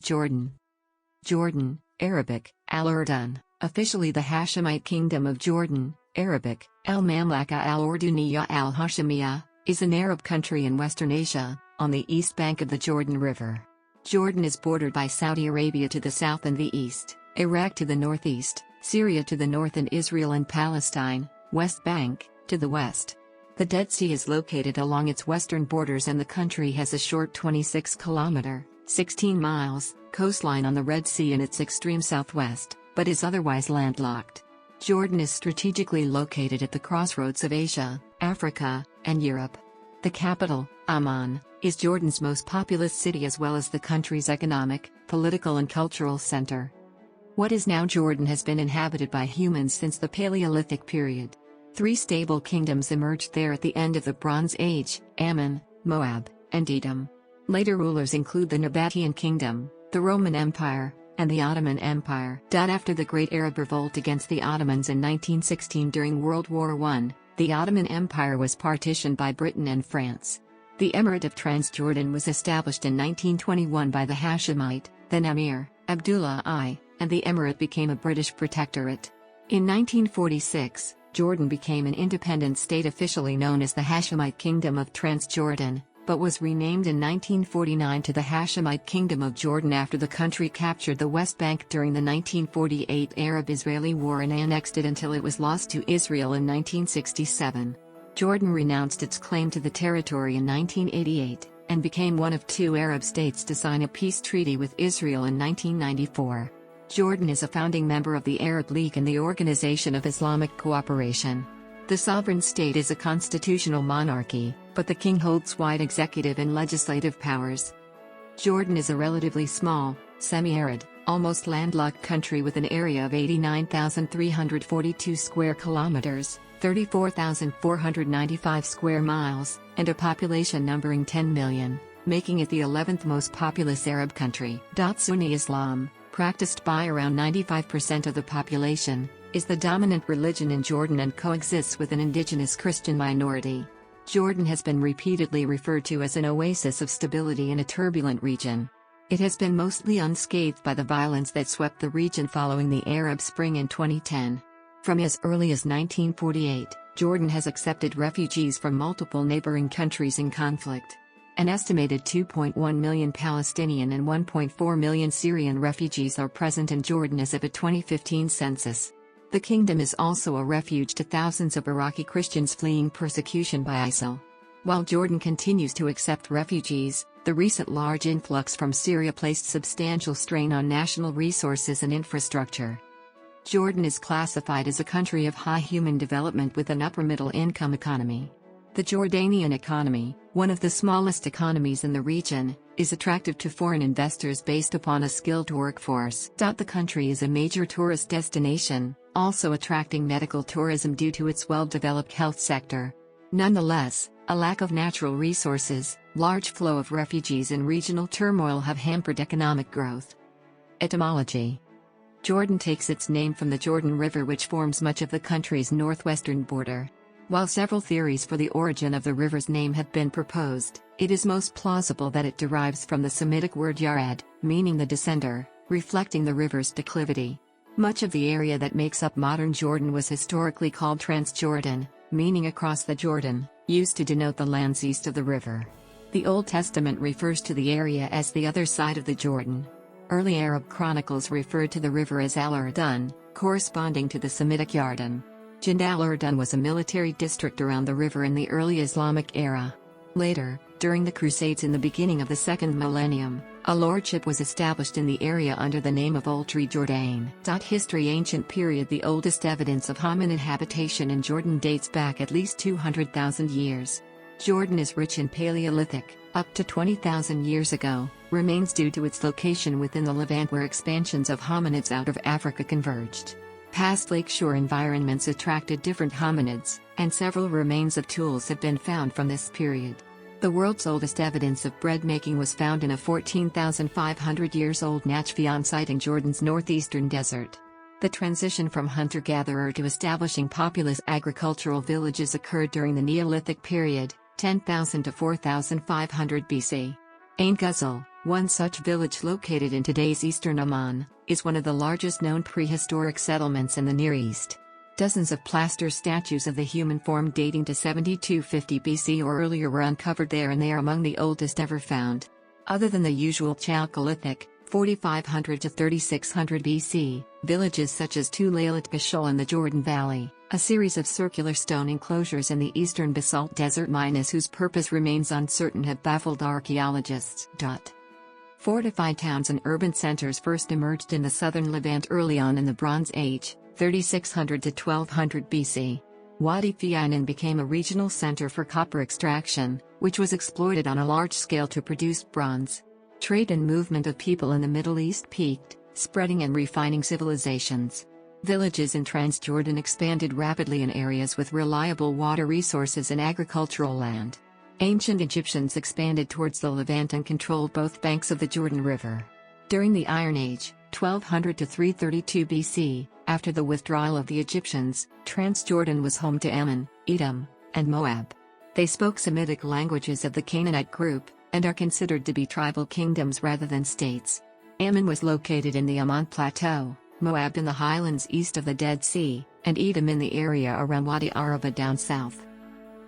Jordan. Jordan, Arabic, Al-ʿUrdunn, officially the Hashemite Kingdom of Jordan, Arabic, Al-Mamlakah Al-Urdunnīyah Al-Hāshimīyah, is an Arab country in Western Asia, on the east bank of the Jordan River. Jordan is bordered by Saudi Arabia to the south and the east, Iraq to the northeast, Syria to the north and Israel and Palestine, West Bank, to the west. The Dead Sea is located along its western borders and the country has a short 26-kilometer, 16 miles, coastline on the Red Sea in its extreme southwest, but is otherwise landlocked. Jordan is strategically located at the crossroads of Asia, Africa, and Europe. The capital, Amman, is Jordan's most populous city as well as the country's economic, political and cultural center. What is now Jordan has been inhabited by humans since the Paleolithic period. 3 stable kingdoms emerged there at the end of the Bronze Age: Amman, Moab, and Edom. Later rulers include the Nebatian Kingdom, the Roman Empire, and the Ottoman Empire. After the Great Arab Revolt against the Ottomans in 1916 during World War I, the Ottoman Empire was partitioned by Britain and France. The Emirate of Transjordan was established in 1921 by the Hashemite, then Emir, Abdullah I, and the emirate became a British protectorate. In 1946, Jordan became an independent state officially known as the Hashemite Kingdom of Transjordan, but was renamed in 1949 to the Hashemite Kingdom of Jordan after the country captured the West Bank during the 1948 Arab-Israeli War and annexed it until it was lost to Israel in 1967. Jordan renounced its claim to the territory in 1988, and became one of 2 Arab states to sign a peace treaty with Israel in 1994. Jordan is a founding member of the Arab League and the Organization of Islamic Cooperation. The sovereign state is a constitutional monarchy, but the king holds wide executive and legislative powers. Jordan is a relatively small, semi-arid, almost landlocked country with an area of 89,342 square kilometers, 34,495 square miles, and a population numbering 10 million, making it the 11th most populous Arab country. Sunni Islam, practiced by around 95% of the population, is the dominant religion in Jordan and coexists with an indigenous Christian minority. Jordan has been repeatedly referred to as an oasis of stability in a turbulent region. It has been mostly unscathed by the violence that swept the region following the Arab Spring in 2010. From as early as 1948, Jordan has accepted refugees from multiple neighboring countries in conflict. An estimated 2.1 million Palestinian and 1.4 million Syrian refugees are present in Jordan as of a 2015 census. The kingdom is also a refuge to thousands of Iraqi Christians fleeing persecution by ISIL. While Jordan continues to accept refugees, the recent large influx from Syria placed substantial strain on national resources and infrastructure. Jordan is classified as a country of high human development with an upper-middle income economy. The Jordanian economy, one of the smallest economies in the region, is attractive to foreign investors based upon a skilled workforce. The country is a major tourist destination, also attracting medical tourism due to its well-developed health sector. Nonetheless, a lack of natural resources, large flow of refugees and regional turmoil have hampered economic growth. Etymology. Jordan takes its name from the Jordan River which forms much of the country's northwestern border. While several theories for the origin of the river's name have been proposed, it is most plausible that it derives from the Semitic word yared, meaning the descender, reflecting the river's declivity. Much of the area that makes up modern Jordan was historically called Transjordan, meaning across the Jordan, used to denote the lands east of the river. The Old Testament refers to the area as the other side of the Jordan. Early Arab chronicles referred to the river as Al-ʾUrdunn, corresponding to the Semitic Yarden. Al-ʾUrdunn was a military district around the river in the early Islamic era. Later, during the Crusades in the beginning of the second millennium, a lordship was established in the area under the name of Al-ḳUrdunn. History. Ancient period. The oldest evidence of hominid habitation in Jordan dates back at least 200,000 years. Jordan is rich in Paleolithic, up to 20,000 years ago, remains due to its location within the Levant where expansions of hominids out of Africa converged. Past lakeshore environments attracted different hominids, and several remains of tools have been found from this period. The world's oldest evidence of bread making was found in a 14,500 years old Nachfion site in Jordan's northeastern desert. The transition from hunter-gatherer to establishing populous agricultural villages occurred during the Neolithic period, 10,000 to 4,500 BC. Ain Ghazal, One such village located in today's eastern Oman is one of the largest known prehistoric settlements in the Near East. Dozens of plaster statues of the human form dating to 7250 BC or earlier were uncovered there, and they are among the oldest ever found. Other than the usual Chalcolithic, 4500 to 3600 BC, villages such as Tulaylat Bishol in the Jordan Valley, a series of circular stone enclosures in the eastern basalt desert mines whose purpose remains uncertain, have baffled archaeologists. Fortified towns and urban centers first emerged in the southern Levant early on in the Bronze Age, 3600 to 1200 BC. Wadi Fianan became a regional center for copper extraction, which was exploited on a large scale to produce bronze. Trade and movement of people in the Middle East peaked, spreading and refining civilizations. Villages in Transjordan expanded rapidly in areas with reliable water resources and agricultural land. Ancient Egyptians expanded towards the Levant and controlled both banks of the Jordan River. During the Iron Age, 1200 to 332 BC, after the withdrawal of the Egyptians, Transjordan was home to Ammon, Edom, and Moab. They spoke Semitic languages of the Canaanite group, and are considered to be tribal kingdoms rather than states. Ammon was located in the Amman Plateau, Moab in the highlands east of the Dead Sea, and Edom in the area around Wadi Araba down south.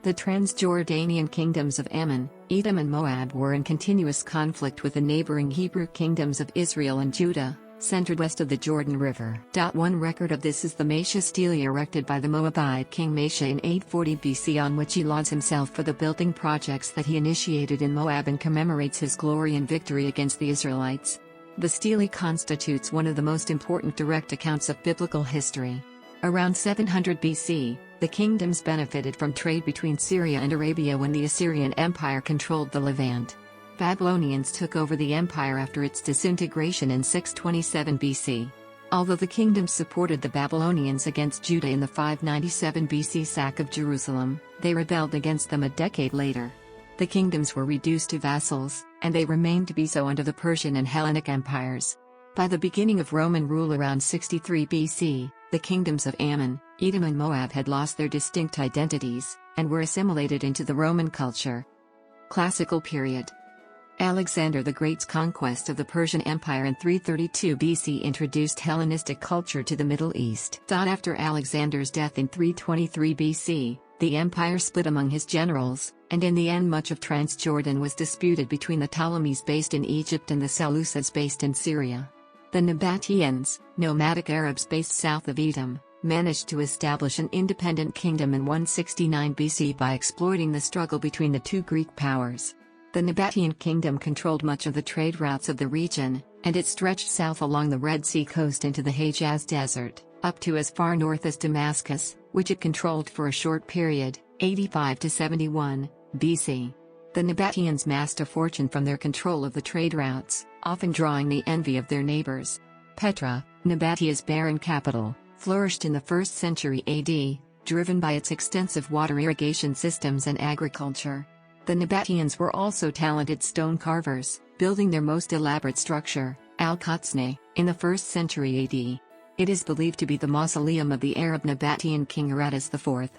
The Transjordanian kingdoms of Ammon, Edom and Moab were in continuous conflict with the neighboring Hebrew kingdoms of Israel and Judah, centered west of the Jordan River. One record of this is the Masha stele erected by the Moabite king Masha in 840 BC, on which he lauds himself for the building projects that he initiated in Moab and commemorates his glory and victory against the Israelites. The stele constitutes one of the most important direct accounts of biblical history. Around 700 BC, the kingdoms benefited from trade between Syria and Arabia when the Assyrian Empire controlled the Levant. Babylonians took over the empire after its disintegration in 627 BC. Although the kingdoms supported the Babylonians against Judah in the 597 BC sack of Jerusalem, they rebelled against them a decade later. The kingdoms were reduced to vassals, and they remained to be so under the Persian and Hellenic empires. By the beginning of Roman rule around 63 BC, the kingdoms of Ammon, Edom and Moab had lost their distinct identities, and were assimilated into the Roman culture. Classical period. Alexander the Great's conquest of the Persian Empire in 332 BC introduced Hellenistic culture to the Middle East. After Alexander's death in 323 BC, the empire split among his generals, and in the end much of Transjordan was disputed between the Ptolemies based in Egypt and the Seleucids based in Syria. The Nebatians, nomadic Arabs based south of Edom, managed to establish an independent kingdom in 169 BC by exploiting the struggle between the two Greek powers. The Nebatian kingdom controlled much of the trade routes of the region, and it stretched south along the Red Sea coast into the Hejaz Desert, up to as far north as Damascus, which it controlled for a short period, 85 to 71 BC. The Nebatians amassed a fortune from their control of the trade routes, often drawing the envy of their neighbors. Petra, Nebatia's barren capital, flourished in the 1st century AD, driven by its extensive water irrigation systems and agriculture. The Nebatians were also talented stone carvers, building their most elaborate structure, Al-ḳUrdunn, in the 1st century AD. It is believed to be the mausoleum of the Arab Nebatian king Aratus IV.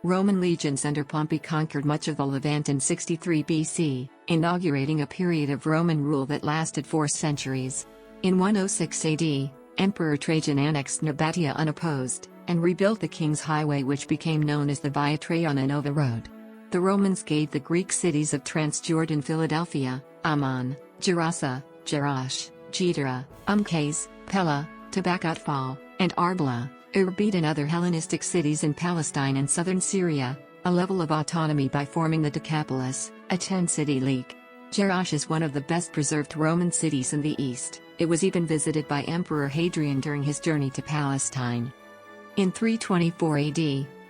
Roman legions under Pompey conquered much of the Levant in 63 BC, inaugurating a period of Roman rule that lasted 4 centuries. In 106 AD, Emperor Trajan annexed Nebatia unopposed, and rebuilt the King's Highway, which became known as the Via Traiana Nova Road. The Romans gave the Greek cities of Transjordan Philadelphia, Amman, Gerasa, Jerash, Gedera, Umkaz, Pella, Tabaqatfal, and Arbela, Irbid and other Hellenistic cities in Palestine and southern Syria, a level of autonomy by forming the Decapolis, a 10-city league. Jerash is one of the best preserved Roman cities in the east. It was even visited by Emperor Hadrian during his journey to Palestine. In 324 AD,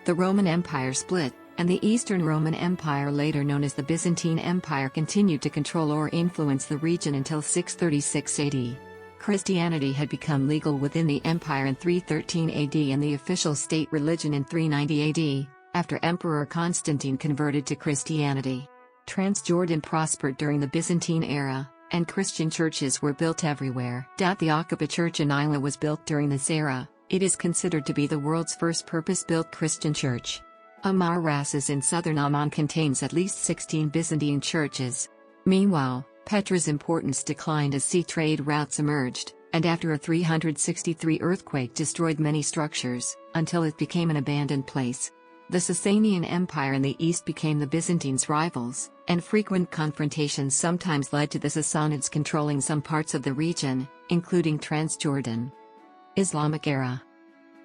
the Roman Empire split, and the Eastern Roman Empire, later known as the Byzantine Empire, continued to control or influence the region until 636 AD. Christianity had become legal within the empire in 313 AD and the official state religion in 390 AD, after Emperor Constantine converted to Christianity. Transjordan prospered during the Byzantine era, and Christian churches were built everywhere. The Aqaba Church in Isla was built during this era. It is considered to be the world's first purpose-built Christian church. Amar Rasas in southern Amman contains at least 16 Byzantine churches. Meanwhile, Petra's importance declined as sea trade routes emerged, and after a 363 earthquake destroyed many structures, until it became an abandoned place. The Sasanian Empire in the east became the Byzantines' rivals, and frequent confrontations sometimes led to the Sassanids controlling some parts of the region, including Transjordan. Islamic era.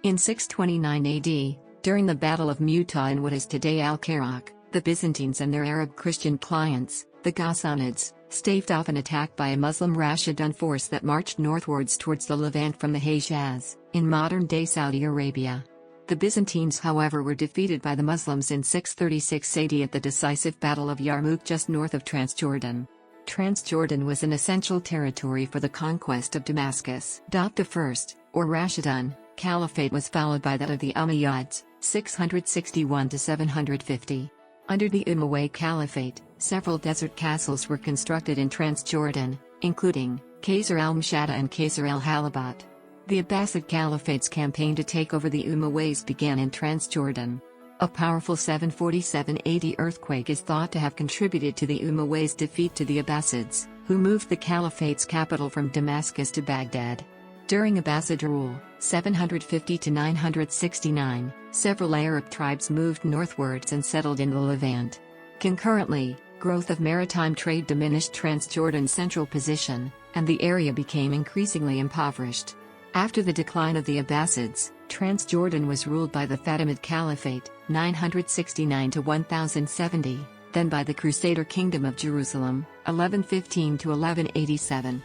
In 629 AD, during the Battle of Mu'tah in what is today Al-Iraq, the Byzantines and their Arab Christian clients, the Ghassanids, staved off an attack by a Muslim Rashidun force that marched northwards towards the Levant from the Hejaz, in modern-day Saudi Arabia. The Byzantines, however, were defeated by the Muslims in 636 AD at the decisive Battle of Yarmouk just north of Transjordan. Transjordan was an essential territory for the conquest of Damascus. The first, or Rashidun, caliphate was followed by that of the Umayyads, 661 to 750. Under the Umayyad Caliphate, several desert castles were constructed in Transjordan, including Qasr al-Mashada and Qasr al-Halabat. The Abbasid Caliphate's campaign to take over the Umayyads began in Transjordan. A powerful 747 AD earthquake is thought to have contributed to the Umayyads' defeat to the Abbasids, who moved the Caliphate's capital from Damascus to Baghdad. During Abbasid rule, 750 to 969, several Arab tribes moved northwards and settled in the Levant. Concurrently, growth of maritime trade diminished Transjordan's central position, and the area became increasingly impoverished. After the decline of the Abbasids, Transjordan was ruled by the Fatimid Caliphate, 969 to 1070, then by the Crusader Kingdom of Jerusalem, 1115 to 1187.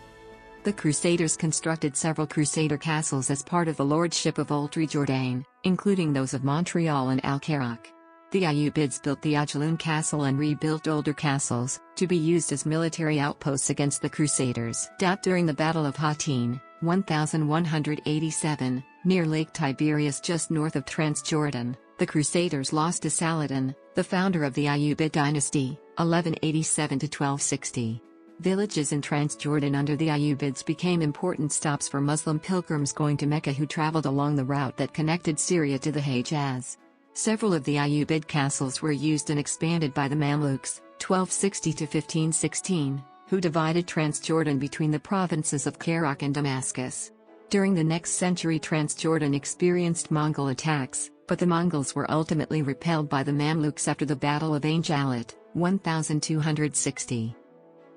The Crusaders constructed several Crusader castles as part of the lordship of Old Jordan, including those of Montreal and Al-Iraq. The Ayyubids built the Ajloun Castle and rebuilt older castles, to be used as military outposts against the Crusaders. During the Battle of Hattin, 1187, near Lake Tiberias just north of Transjordan, the Crusaders lost to Saladin, the founder of the Ayyubid dynasty, 1187 to 1260. Villages in Transjordan under the Ayyubids became important stops for Muslim pilgrims going to Mecca who traveled along the route that connected Syria to the Hejaz. Several of the Ayyubid castles were used and expanded by the Mamluks, 1260 to 1516, who divided Transjordan between the provinces of Iraq and Damascus. During the next century, Transjordan experienced Mongol attacks, but the Mongols were ultimately repelled by the Mamluks after the Battle of Ain Jalut, 1260.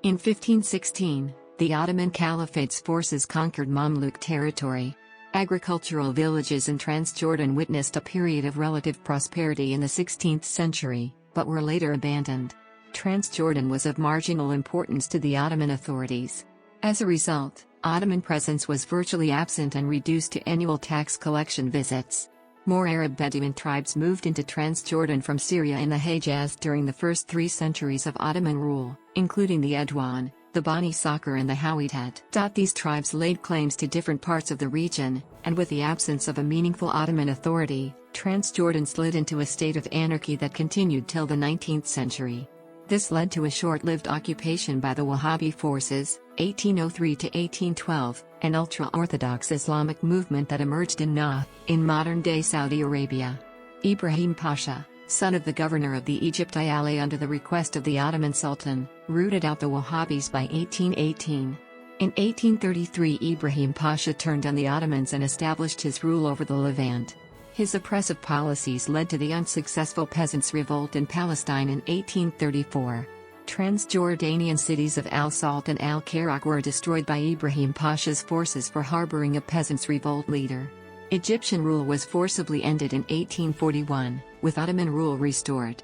In 1516, the Ottoman Caliphate's forces conquered Mamluk territory. Agricultural villages in Transjordan witnessed a period of relative prosperity in the 16th century, but were later abandoned. Transjordan was of marginal importance to the Ottoman authorities. As a result, Ottoman presence was virtually absent and reduced to annual tax collection visits. More Arab Bedouin tribes moved into Transjordan from Syria in the Hejaz during the first 3 centuries of Ottoman rule, including the Edwan, the Bani Sakhr and the Howitat. These tribes laid claims to different parts of the region, and with the absence of a meaningful Ottoman authority, Transjordan slid into a state of anarchy that continued till the 19th century. This led to a short-lived occupation by the Wahhabi forces, 1803 to 1812, an ultra-Orthodox Islamic movement that emerged in Najd, in modern-day Saudi Arabia. Ibrahim Pasha, son of the governor of the Egypt Ayale under the request of the Ottoman Sultan, rooted out the Wahhabis by 1818. In 1833, Ibrahim Pasha turned on the Ottomans and established his rule over the Levant. His oppressive policies led to the unsuccessful Peasants' Revolt in Palestine in 1834. Transjordanian cities of Al-Salt and Al-Iraq were destroyed by Ibrahim Pasha's forces for harboring a Peasants' Revolt leader. Egyptian rule was forcibly ended in 1841, with Ottoman rule restored.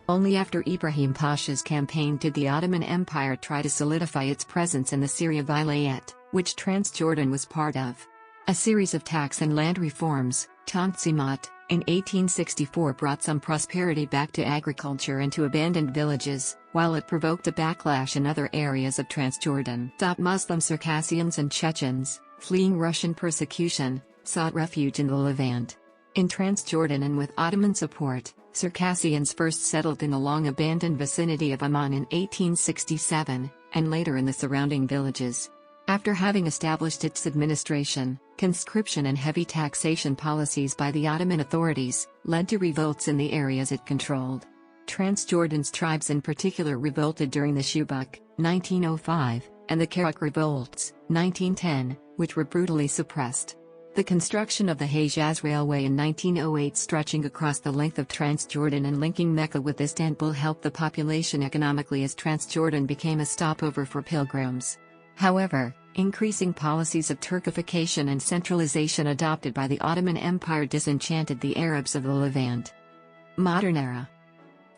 Only after Ibrahim Pasha's campaign did the Ottoman Empire try to solidify its presence in the Syria Vilayet, which Transjordan was part of. A series of tax and land reforms, Tanzimat, in 1864 brought some prosperity back to agriculture and to abandoned villages, while it provoked a backlash in other areas of Transjordan. Muslim Circassians and Chechens, fleeing Russian persecution, sought refuge in the Levant. In Transjordan and with Ottoman support, Circassians first settled in the long-abandoned vicinity of Amman in 1867, and later in the surrounding villages. After having established its administration, conscription and heavy taxation policies by the Ottoman authorities led to revolts in the areas it controlled. Transjordan's tribes in particular revolted during the Shubak, 1905, and the Yarmouk revolts, 1910, which were brutally suppressed. The construction of the Hejaz Railway in 1908, stretching across the length of Transjordan and linking Mecca with Istanbul, helped the population economically as Transjordan became a stopover for pilgrims. However, increasing policies of Turkification and centralization adopted by the Ottoman Empire disenchanted the Arabs of the Levant. Modern era.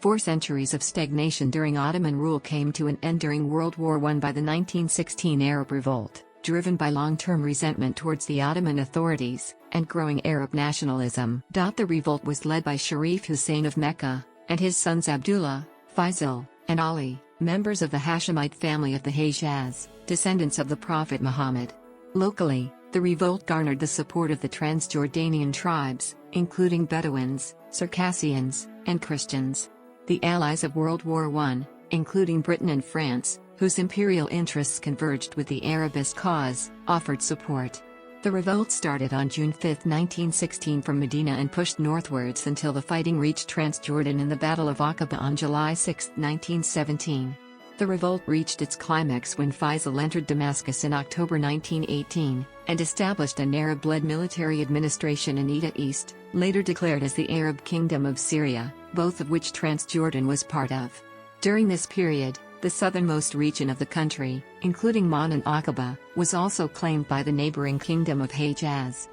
4 centuries of stagnation during Ottoman rule came to an end during World War I by the 1916 Arab Revolt, driven by long-term resentment towards the Ottoman authorities and growing Arab nationalism. The revolt was led by Sharif Hussein of Mecca, and his sons Abdullah, Faisal, and Ali, members of the Hashemite family of the Hejaz, descendants of the Prophet Muhammad. Locally, the revolt garnered the support of the Transjordanian tribes, including Bedouins, Circassians, and Christians. The allies of World War I, including Britain and France, whose imperial interests converged with the Arabist cause, offered support. The revolt started on June 5, 1916 from Medina and pushed northwards until the fighting reached Transjordan in the Battle of Aqaba on July 6, 1917. The revolt reached its climax when Faisal entered Damascus in October 1918, and established an Arab-led military administration in Ida East, later declared as the Arab Kingdom of Syria, both of which Transjordan was part of. During this period, the southernmost region of the country, including Amman and Aqaba, was also claimed by the neighboring Kingdom of Hejaz.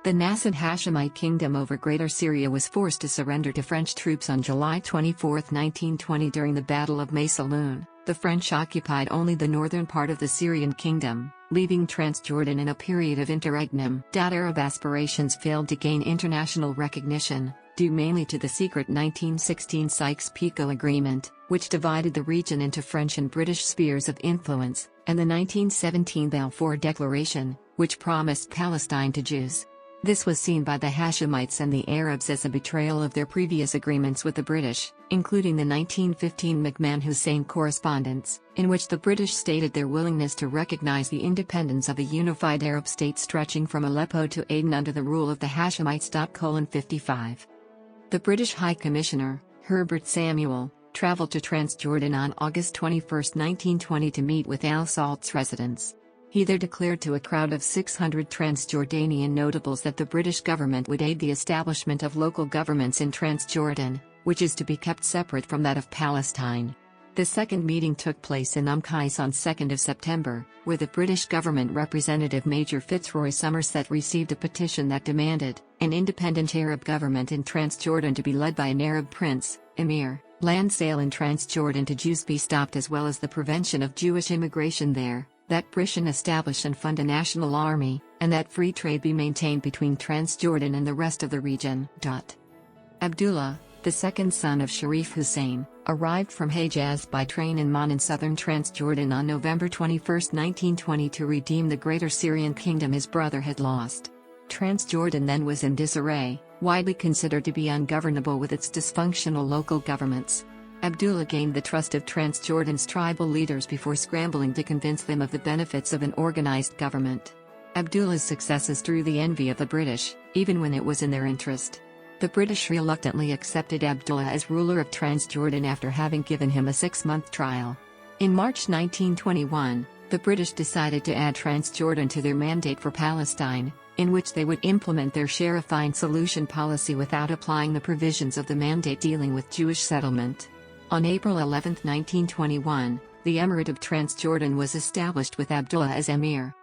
The nascent Hashemite Kingdom over Greater Syria was forced to surrender to French troops on July 24, 1920 during the Battle of Maysalun. The French occupied only the northern part of the Syrian kingdom, leaving Transjordan in a period of interregnum. Arab aspirations failed to gain international recognition, due mainly to the secret 1916 Sykes-Picot Agreement, which divided the region into French and British spheres of influence, and the 1917 Balfour Declaration, which promised Palestine to Jews. This was seen by the Hashemites and the Arabs as a betrayal of their previous agreements with the British, including the 1915 McMahon-Hussein Correspondence, in which the British stated their willingness to recognize the independence of a unified Arab state stretching from Aleppo to Aden under the rule of the Hashemites. 55. The British High Commissioner, Herbert Samuel, traveled to Transjordan on August 21, 1920 to meet with al-Saud's residents. He there declared to a crowd of 600 Transjordanian notables that the British government would aid the establishment of local governments in Transjordan, which is to be kept separate from that of Palestine. The second meeting took place in Qais on 2 September, where the British government representative Major Fitzroy Somerset received a petition that demanded an independent Arab government in Transjordan to be led by an Arab prince, Emir, land sale in Transjordan to Jews be stopped, as well as the prevention of Jewish immigration there, that Britain establish and fund a national army, and that free trade be maintained between Transjordan and the rest of the region. Abdullah, the second son of Sharif Hussein, arrived from Hejaz by train in Amman in southern Transjordan on November 21, 1920 to redeem the Greater Syrian Kingdom his brother had lost. Transjordan then was in disarray, widely considered to be ungovernable with its dysfunctional local governments. Abdullah gained the trust of Transjordan's tribal leaders before scrambling to convince them of the benefits of an organized government. Abdullah's successes drew the envy of the British, even when it was in their interest. The British reluctantly accepted Abdullah as ruler of Transjordan after having given him a 6-month trial. In March 1921, the British decided to add Transjordan to their mandate for Palestine, in which they would implement their Sharifian solution policy without applying the provisions of the mandate dealing with Jewish settlement. On April 11, 1921, the Emirate of Transjordan was established with Abdullah as emir.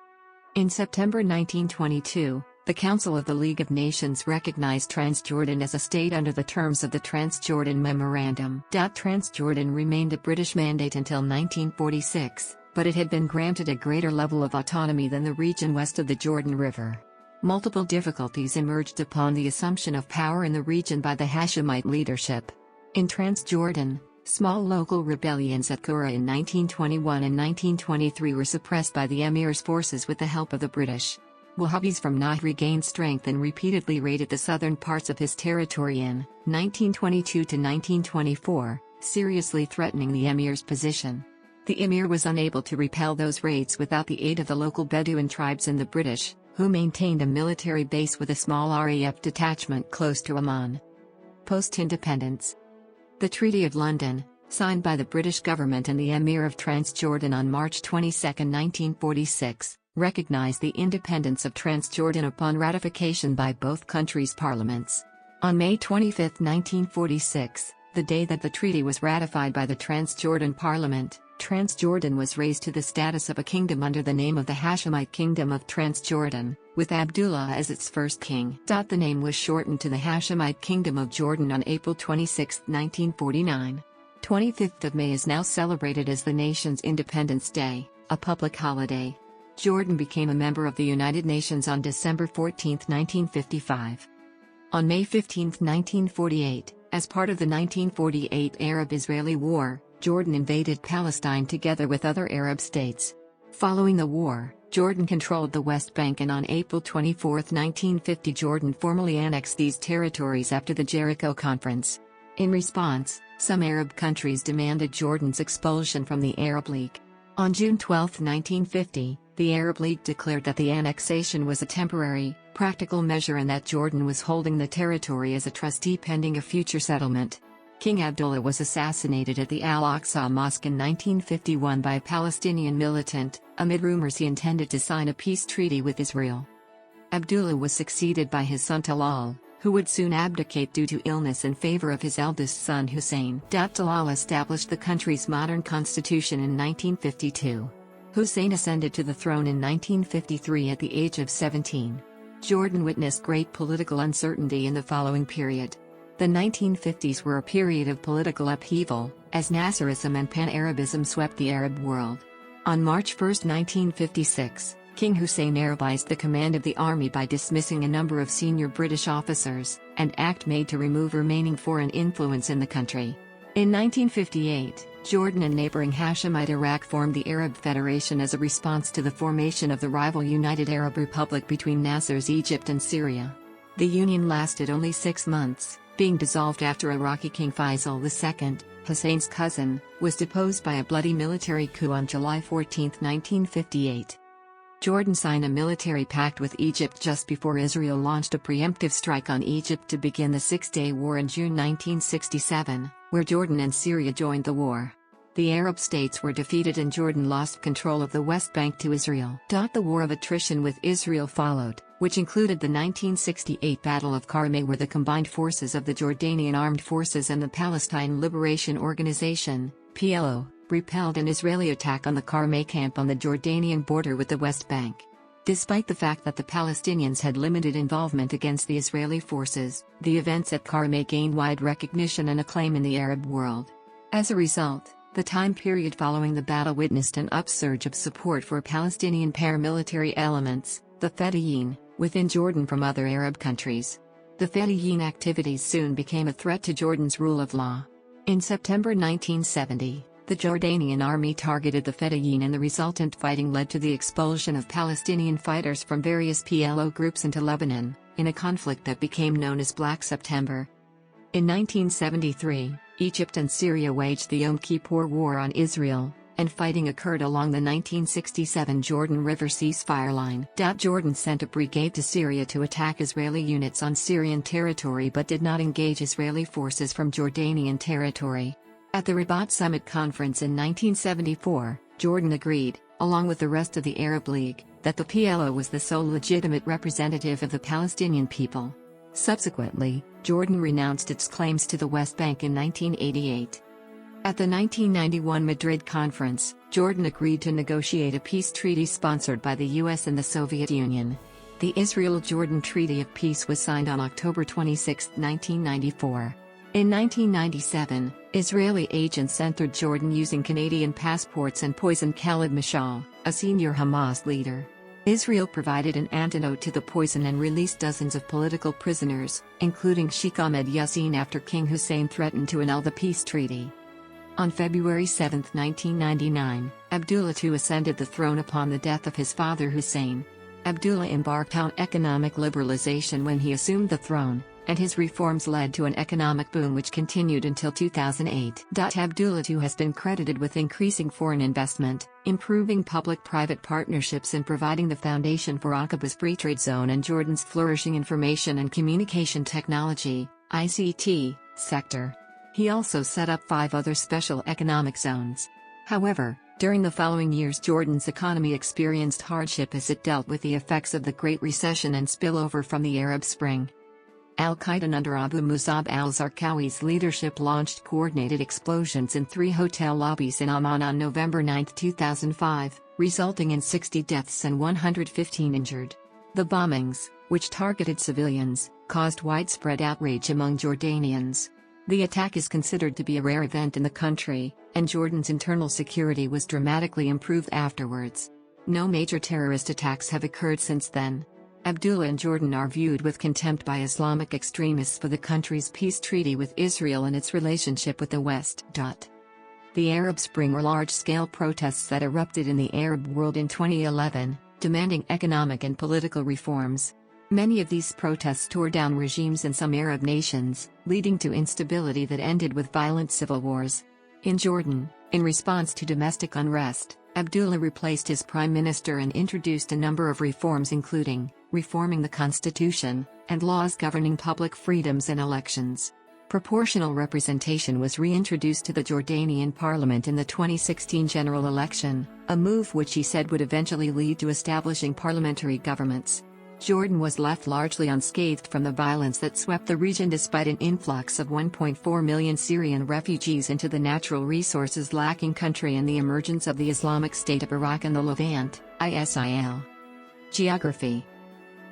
In September 1922, the Council of the League of Nations recognized Transjordan as a state under the terms of the Transjordan Memorandum. Transjordan remained a British mandate until 1946, but it had been granted a greater level of autonomy than the region west of the Jordan River. Multiple difficulties emerged upon the assumption of power in the region by the Hashemite leadership. In Transjordan, small local rebellions at Qura in 1921 and 1923 were suppressed by the emir's forces with the help of the British. Wahhabis from Najd regained strength and repeatedly raided the southern parts of his territory in 1922 to 1924, seriously threatening the emir's position. The emir was unable to repel those raids without the aid of the local Bedouin tribes and the British, who maintained a military base with a small RAF detachment close to Amman. Post-independence. The Treaty of London, signed by the British government and the Emirate of Transjordan on March 22, 1946, recognized the independence of Transjordan upon ratification by both countries' parliaments. On May 25, 1946, the day that the treaty was ratified by the Transjordan Parliament, Transjordan was raised to the status of a kingdom under the name of the Hashemite Kingdom of Transjordan, with Abdullah as its first king. The name was shortened to the Hashemite Kingdom of Jordan on April 26, 1949. 25th of May is now celebrated as the nation's Independence Day, a public holiday. Jordan became a member of the United Nations on December 14, 1955. On May 15, 1948, as part of the 1948 Arab-Israeli War, Jordan invaded Palestine together with other Arab states. Following the war, Jordan controlled the West Bank, and on April 24, 1950 Jordan formally annexed these territories after the Jericho Conference. In response, some Arab countries demanded Jordan's expulsion from the Arab League. On June 12, 1950, the Arab League declared that the annexation was a temporary, practical measure and that Jordan was holding the territory as a trustee pending a future settlement. King Abdullah was assassinated at the Al-Aqsa Mosque in 1951 by a Palestinian militant, amid rumors he intended to sign a peace treaty with Israel. Abdullah was succeeded by his son Talal, who would soon abdicate due to illness in favor of his eldest son Hussein. Talal established the country's modern constitution in 1952. Hussein ascended to the throne in 1953 at the age of 17. Jordan witnessed great political uncertainty in the following period. The 1950s were a period of political upheaval, as Nasserism and Pan-Arabism swept the Arab world. On March 1, 1956, King Hussein Arabized the command of the army by dismissing a number of senior British officers, an act made to remove remaining foreign influence in the country. In 1958, Jordan and neighboring Hashemite Iraq formed the Arab Federation as a response to the formation of the rival United Arab Republic between Nasser's Egypt and Syria. The union lasted only 6 months, being dissolved after Iraqi King Faisal II, Hussein's cousin, was deposed by a bloody military coup on July 14, 1958. Jordan signed a military pact with Egypt just before Israel launched a preemptive strike on Egypt to begin the Six-Day War in June 1967, where Jordan and Syria joined the war. The Arab states were defeated and Jordan lost control of the West Bank to Israel. The war of attrition with Israel followed, which included the 1968 Battle of Karmeh, where the combined forces of the Jordanian Armed Forces and the Palestine Liberation Organization, PLO, repelled an Israeli attack on the Karmeh camp on the Jordanian border with the West Bank. Despite the fact that the Palestinians had limited involvement against the Israeli forces, the events at Karmeh gained wide recognition and acclaim in the Arab world. As a result, the time period following the battle witnessed an upsurge of support for Palestinian paramilitary elements, the Fedayeen, within Jordan from other Arab countries. The Fedayeen activities soon became a threat to Jordan's rule of law. In September 1970, the Jordanian army targeted the Fedayeen, and the resultant fighting led to the expulsion of Palestinian fighters from various PLO groups into Lebanon, in a conflict that became known as Black September. In 1973, Egypt and Syria waged the Yom Kippur War on Israel, and fighting occurred along the 1967 Jordan River ceasefire line. Jordan sent a brigade to Syria to attack Israeli units on Syrian territory but did not engage Israeli forces from Jordanian territory. At the Rabat Summit Conference in 1974, Jordan agreed, along with the rest of the Arab League, that the PLO was the sole legitimate representative of the Palestinian people. Subsequently, Jordan renounced its claims to the West Bank in 1988. At the 1991 Madrid Conference, Jordan agreed to negotiate a peace treaty sponsored by the US and the Soviet Union. The Israel-Jordan Treaty of Peace was signed on October 26, 1994. In 1997, Israeli agents entered Jordan using Canadian passports and poisoned Khalid Mashal, a senior Hamas leader. Israel provided an antidote to the poison and released dozens of political prisoners, including Sheikh Ahmed Yassin, after King Hussein threatened to annul the peace treaty. On February 7, 1999, Abdullah II ascended the throne upon the death of his father Hussein. Abdullah embarked on economic liberalization when he assumed the throne, and his reforms led to an economic boom which continued until 2008. Abdullah II has been credited with increasing foreign investment, improving public-private partnerships, and providing the foundation for Aqaba's free trade zone and Jordan's flourishing information and communication technology (ICT) sector. He also set up 5 other special economic zones. However, during the following years Jordan's economy experienced hardship as it dealt with the effects of the Great Recession and spillover from the Arab Spring. Al-Qaeda under Abu Musab al-Zarqawi's leadership launched coordinated explosions in 3 hotel lobbies in Amman on November 9, 2005, resulting in 60 deaths and 115 injured. The bombings, which targeted civilians, caused widespread outrage among Jordanians. The attack is considered to be a rare event in the country, and Jordan's internal security was dramatically improved afterwards. No major terrorist attacks have occurred since then. Abdullah and Jordan are viewed with contempt by Islamic extremists for the country's peace treaty with Israel and its relationship with the West. The Arab Spring were large-scale protests that erupted in the Arab world in 2011, demanding economic and political reforms. Many of these protests tore down regimes in some Arab nations, leading to instability that ended with violent civil wars. In Jordan, in response to domestic unrest, Abdullah replaced his prime minister and introduced a number of reforms including reforming the constitution and laws governing public freedoms and elections. Proportional representation was reintroduced to the Jordanian parliament in the 2016 general election, a move which he said would eventually lead to establishing parliamentary governments. Jordan was left largely unscathed from the violence that swept the region despite an influx of 1.4 million Syrian refugees into the natural resources lacking country and the emergence of the Islamic State of Iraq and the Levant, ISIL. Geography.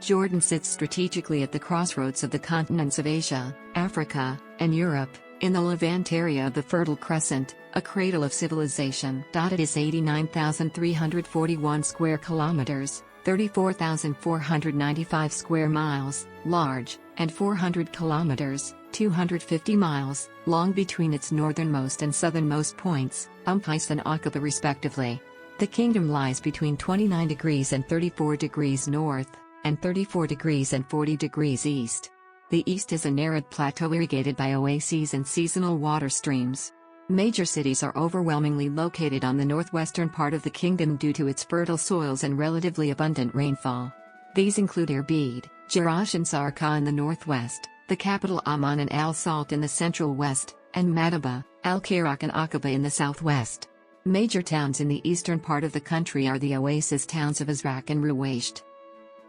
Jordan sits strategically at the crossroads of the continents of Asia, Africa, and Europe, in the Levant area of the Fertile Crescent, a cradle of civilization. It is 89,341 square kilometers, 34,495 square miles, large, and 400 kilometers, 250 miles, long between its northernmost and southernmost points, Umpis and Aqaba respectively. The kingdom lies between 29 degrees and 34 degrees north, and 34 degrees and 40 degrees east. The east is an arid plateau irrigated by oases and seasonal water streams. Major cities are overwhelmingly located on the northwestern part of the kingdom due to its fertile soils and relatively abundant rainfall. These include Irbid, Jerash and Sarqa in the northwest, the capital Amman and Al-Salt in the central west, and Madaba, Al-Khirak and Aqaba in the southwest. Major towns in the eastern part of the country are the oasis towns of Azraq and Ruwaysht.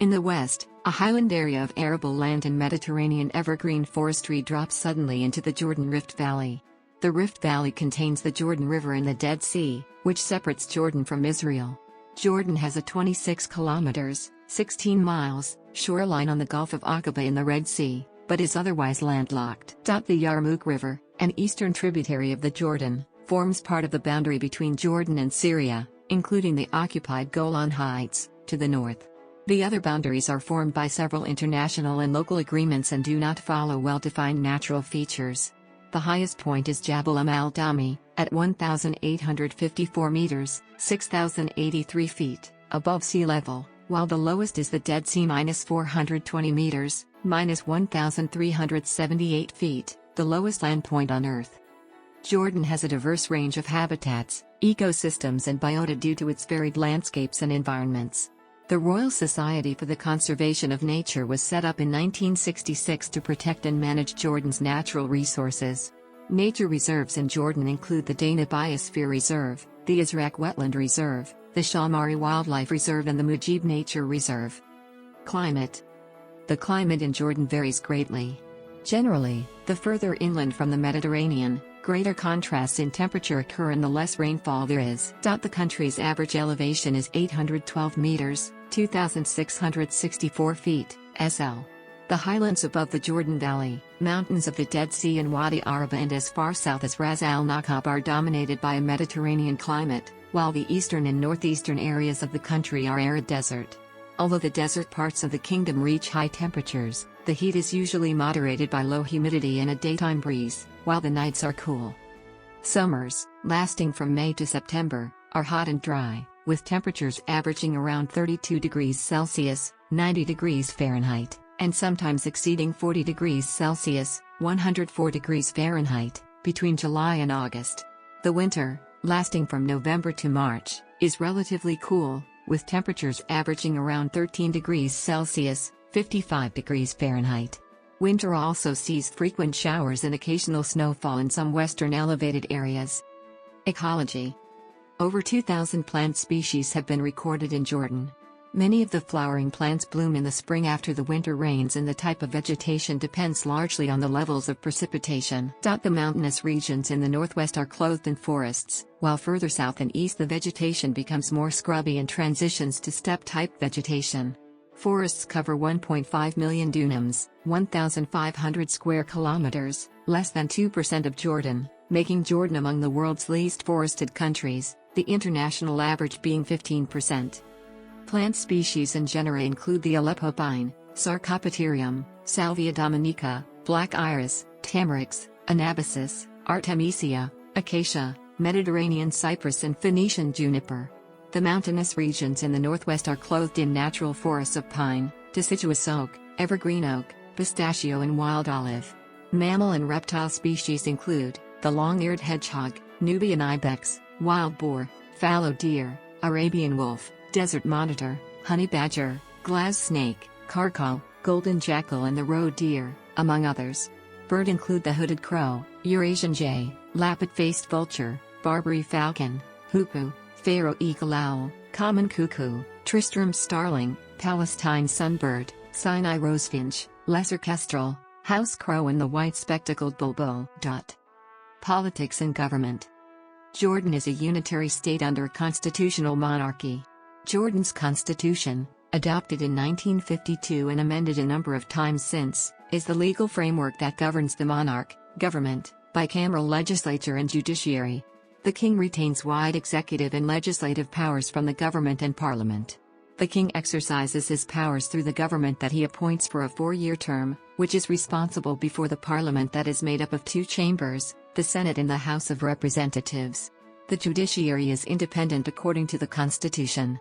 In the west, a highland area of arable land and Mediterranean evergreen forestry drops suddenly into the Jordan Rift Valley. The Rift Valley contains the Jordan River and the Dead Sea, which separates Jordan from Israel. Jordan has a 26 kilometers, 16 miles, shoreline on the Gulf of Aqaba in the Red Sea, but is otherwise landlocked. The Yarmouk River, an eastern tributary of the Jordan, forms part of the boundary between Jordan and Syria, including the occupied Golan Heights, to the north. The other boundaries are formed by several international and local agreements and do not follow well-defined natural features. The highest point is Jabal al-Dami, at 1,854 meters, 6,083 feet, above sea level, while the lowest is the Dead Sea -420 meters, -1,378 feet, the lowest land point on Earth. Jordan has a diverse range of habitats, ecosystems and biota due to its varied landscapes and environments. The Royal Society for the Conservation of Nature was set up in 1966 to protect and manage Jordan's natural resources. Nature reserves in Jordan include the Dana Biosphere Reserve, the Azraq Wetland Reserve, the Shamari Wildlife Reserve and the Mujib Nature Reserve. Climate. The climate in Jordan varies greatly. Generally, the further inland from the Mediterranean, greater contrasts in temperature occur and the less rainfall there is. The country's average elevation is 812 meters, 2,664 feet, SL. The highlands above the Jordan Valley, mountains of the Dead Sea and Wadi Araba and as far south as Ras Al Nakab are dominated by a Mediterranean climate, while the eastern and northeastern areas of the country are arid desert. Although the desert parts of the kingdom reach high temperatures, the heat is usually moderated by low humidity and a daytime breeze, while the nights are cool. Summers, lasting from May to September, are hot and dry, with temperatures averaging around 32 degrees Celsius, 90 degrees Fahrenheit, and sometimes exceeding 40 degrees Celsius, 104 degrees Fahrenheit, between July and August. The winter, lasting from November to March, is relatively cool, with temperatures averaging around 13 degrees Celsius, 55 degrees Fahrenheit. Winter also sees frequent showers and occasional snowfall in some western elevated areas. Ecology. Over 2,000 plant species have been recorded in Jordan. Many of the flowering plants bloom in the spring after the winter rains, and the type of vegetation depends largely on the levels of precipitation. The mountainous regions in the northwest are clothed in forests, while further south and east the vegetation becomes more scrubby and transitions to steppe-type vegetation. Forests cover 1.5 million dunams, 1,500 square kilometers, less than 2% of Jordan, making Jordan among the world's least forested countries, the international average being 15%. Plant species and genera include the Aleppo pine, Sarcopterygium, Salvia dominica, black iris, tamarix, anabasis, Artemisia, acacia, Mediterranean cypress and Phoenician juniper. The mountainous regions in the northwest are clothed in natural forests of pine, deciduous oak, evergreen oak, pistachio and wild olive. Mammal and reptile species include the long-eared hedgehog, Nubian ibex, wild boar, fallow deer, Arabian wolf, desert monitor, honey badger, glass snake, caracol, golden jackal and the roe deer, among others. Bird include the hooded crow, Eurasian jay, lappet-faced vulture, Barbary falcon, hoopoe, Faroe eagle owl, common cuckoo, Tristram starling, Palestine sunbird, Sinai rosefinch, lesser kestrel, house crow and the white-spectacled bulbul. Politics and government. Jordan is a unitary state under a constitutional monarchy. Jordan's constitution, adopted in 1952 and amended a number of times since, is the legal framework that governs the monarch, government, bicameral legislature and judiciary. The king retains wide executive and legislative powers from the government and parliament. The king exercises his powers through the government that he appoints for a 4-year term, which is responsible before the parliament that is made up of 2 chambers, the Senate and the House of Representatives. The judiciary is independent according to the constitution.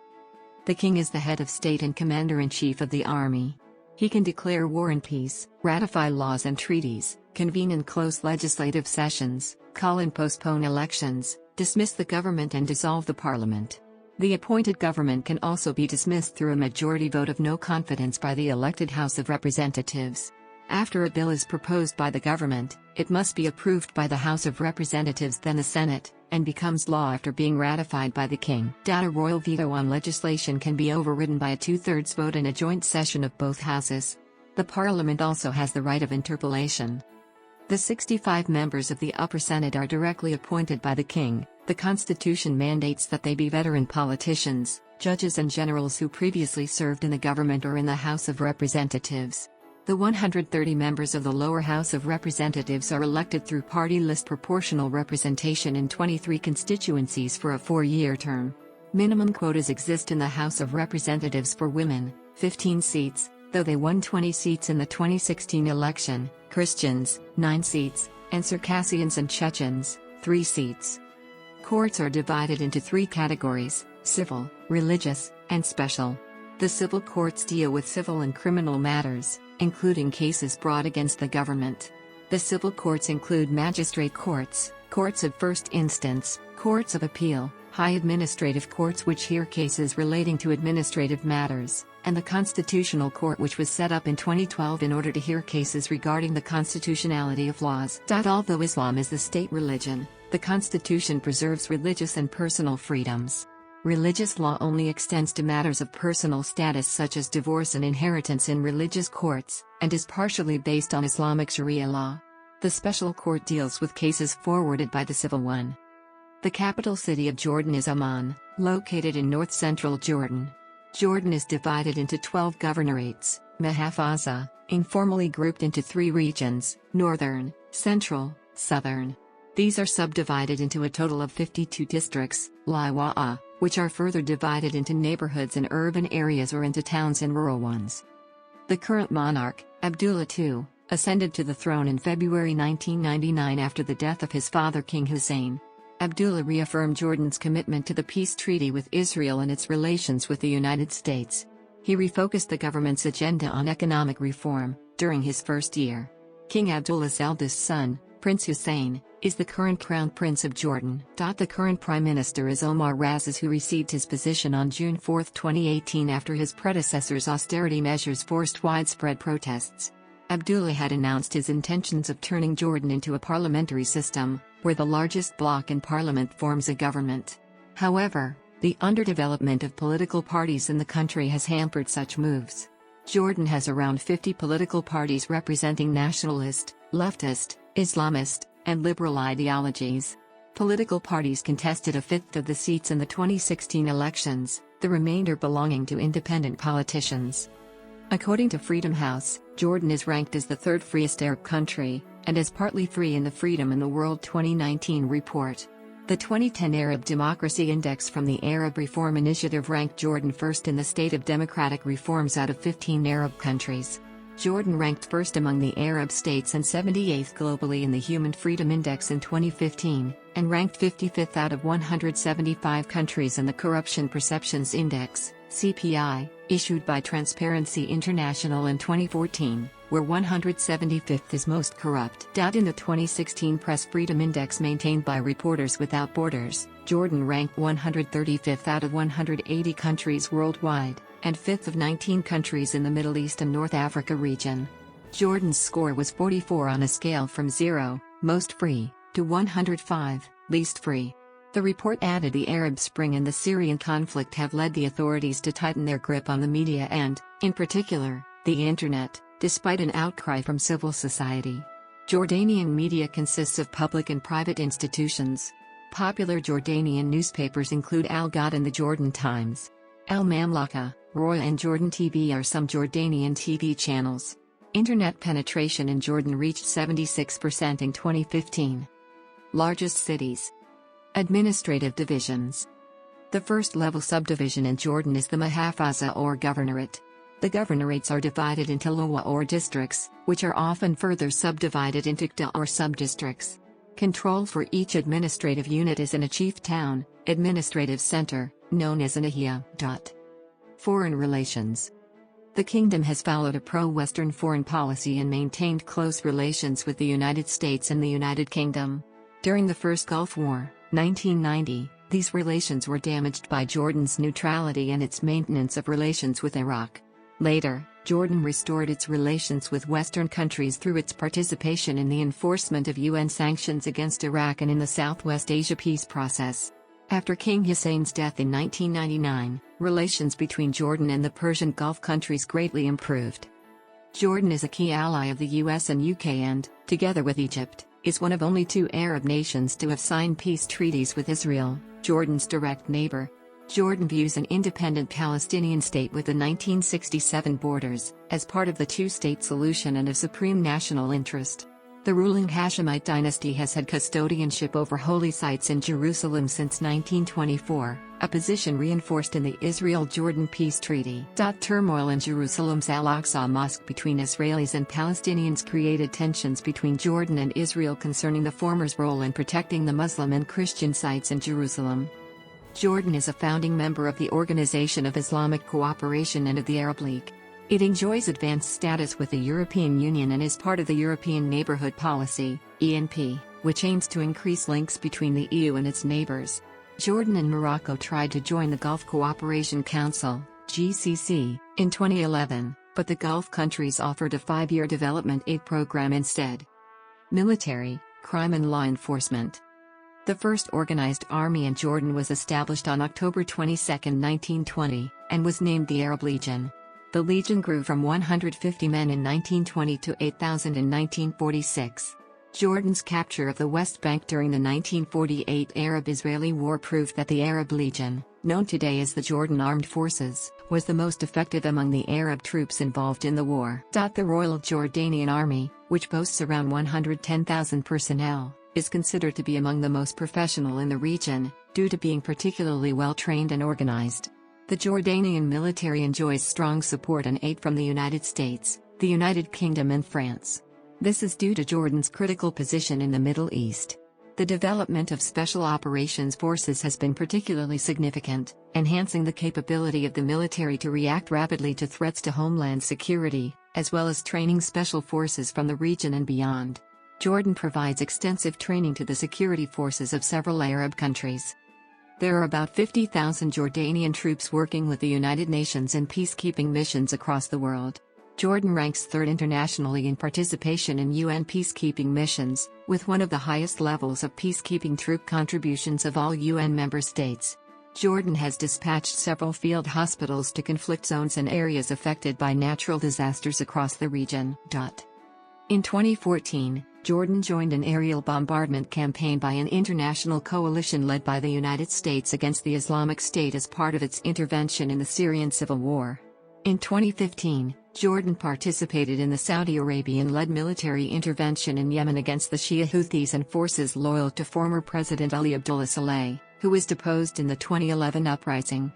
The king is the head of state and commander-in-chief of the army. He can declare war and peace, ratify laws and treaties, convene and close legislative sessions, call and postpone elections, dismiss the government and dissolve the parliament. The appointed government can also be dismissed through a majority vote of no confidence by the elected House of Representatives. After a bill is proposed by the government, it must be approved by the House of Representatives, then the Senate, and becomes law after being ratified by the king. A royal veto on legislation can be overridden by a 2/3 vote in a joint session of both houses. The parliament also has the right of interpellation. The 65 members of the upper Senate are directly appointed by the king. The constitution mandates that they be veteran politicians, judges and generals who previously served in the government or in the House of Representatives. The 130 members of the lower House of Representatives are elected through party list proportional representation in 23 constituencies for a 4-year term. Minimum quotas exist in the House of Representatives for women, 15 seats, though they won 20 seats in the 2016 election, Christians, 9 seats, and Circassians and Chechens, 3 seats. Courts are divided into 3 categories: civil, religious, and special. The civil courts deal with civil and criminal matters, including cases brought against the government. The civil courts include magistrate courts, courts of first instance, courts of appeal, high administrative courts which hear cases relating to administrative matters, and the Constitutional Court, which was set up in 2012 in order to hear cases regarding the constitutionality of laws. Although Islam is the state religion, the Constitution preserves religious and personal freedoms. Religious law only extends to matters of personal status such as divorce and inheritance in religious courts, and is partially based on Islamic Sharia law. The special court deals with cases forwarded by the civil one. The capital city of Jordan is Amman, located in north-central Jordan. Jordan is divided into 12 governorates, Mahafaza, informally grouped into 3 regions: northern, central, southern. These are subdivided into a total of 52 districts, Liwa'a, which are further divided into neighborhoods in urban areas or into towns and rural ones. The current monarch, Abdullah II, ascended to the throne in February 1999 after the death of his father King Hussein. Abdullah reaffirmed Jordan's commitment to the peace treaty with Israel and its relations with the United States. He refocused the government's agenda on economic reform during his first year. King Abdullah's eldest son, Prince Hussein, is the current Crown Prince of Jordan. The current Prime Minister is Omar Razas, who received his position on June 4, 2018 after his predecessor's austerity measures forced widespread protests. Abdullah had announced his intentions of turning Jordan into a parliamentary system, where the largest bloc in parliament forms a government. However, the underdevelopment of political parties in the country has hampered such moves. Jordan has around 50 political parties representing nationalist, leftist, Islamist, and liberal ideologies. Political parties contested a fifth of the seats in the 2016 elections, the remainder belonging to independent politicians. According to Freedom House, Jordan is ranked as the third freest Arab country, and is partly free in the Freedom in the World 2019 report. The 2010 Arab Democracy Index from the Arab Reform Initiative ranked Jordan first in the state of democratic reforms out of 15 Arab countries. Jordan ranked first among the Arab states and 78th globally in the Human Freedom Index in 2015, and ranked 55th out of 175 countries in the Corruption Perceptions Index, CPI, issued by Transparency International in 2014, where 175th is most corrupt. In the 2016 Press Freedom Index maintained by Reporters Without Borders, Jordan ranked 135th out of 180 countries worldwide, and 5th of 19 countries in the Middle East and North Africa region. Jordan's score was 44 on a scale from 0, most free, to 105, least free. The report added the Arab Spring and the Syrian conflict have led the authorities to tighten their grip on the media and, in particular, the internet, despite an outcry from civil society. Jordanian media consists of public and private institutions. Popular Jordanian newspapers include Al-ɁUrdunn and the Jordan Times. Al-Mamlakah, Royal and Jordan TV are some Jordanian TV channels. Internet penetration in Jordan reached 76% in 2015. Largest cities. Administrative divisions. The first-level subdivision in Jordan is the Muhafaza or Governorate. The governorates are divided into Lawa or districts, which are often further subdivided into Qta or subdistricts. Control for each administrative unit is in a chief town, administrative center, known as an ahia. Foreign relations. The kingdom has followed a pro-Western foreign policy and maintained close relations with the United States and the United Kingdom. During the First Gulf War, 1990, these relations were damaged by Jordan's neutrality and its maintenance of relations with Iraq. Later, Jordan restored its relations with Western countries through its participation in the enforcement of UN sanctions against Iraq and in the Southwest Asia peace process. After King Hussein's death in 1999, relations between Jordan and the Persian Gulf countries greatly improved. Jordan is a key ally of the US and UK and, together with Egypt, is one of only 2 Arab nations to have signed peace treaties with Israel, Jordan's direct neighbor. Jordan views an independent Palestinian state with the 1967 borders as part of the two-state solution and of supreme national interest. The ruling Hashemite dynasty has had custodianship over holy sites in Jerusalem since 1924, a position reinforced in the Israel-Jordan peace treaty. Turmoil in Jerusalem's Al-Aqsa Mosque between Israelis and Palestinians created tensions between Jordan and Israel concerning the former's role in protecting the Muslim and Christian sites in Jerusalem. Jordan is a founding member of the Organization of Islamic Cooperation and of the Arab League. It enjoys advanced status with the European Union and is part of the European Neighbourhood Policy, ENP, which aims to increase links between the EU and its neighbours. Jordan and Morocco tried to join the Gulf Cooperation Council, GCC, in 2011, but the Gulf countries offered a 5-year development aid program instead. Military, crime and law enforcement. The first organized army in Jordan was established on October 22, 1920, and was named the Arab Legion. The Legion grew from 150 men in 1920 to 8,000 in 1946. Jordan's capture of the West Bank during the 1948 Arab-Israeli War proved that the Arab Legion, known today as the Jordan Armed Forces, was the most effective among the Arab troops involved in the war. The Royal Jordanian Army, which boasts around 110,000 personnel, is considered to be among the most professional in the region, due to being particularly well trained and organized. The Jordanian military enjoys strong support and aid from the United States, the United Kingdom and France. This is due to Jordan's critical position in the Middle East. The development of special operations forces has been particularly significant, enhancing the capability of the military to react rapidly to threats to homeland security, as well as training special forces from the region and beyond. Jordan provides extensive training to the security forces of several Arab countries. There are about 50,000 Jordanian troops working with the United Nations in peacekeeping missions across the world. Jordan ranks third internationally in participation in UN peacekeeping missions, with one of the highest levels of peacekeeping troop contributions of all UN member states. Jordan has dispatched several field hospitals to conflict zones and areas affected by natural disasters across the region. In 2014, Jordan joined an aerial bombardment campaign by an international coalition led by the United States against the Islamic State as part of its intervention in the Syrian civil war. In 2015, Jordan participated in the Saudi Arabian-led military intervention in Yemen against the Shia Houthis and forces loyal to former President Ali Abdullah Saleh, who was deposed in the 2011 uprising.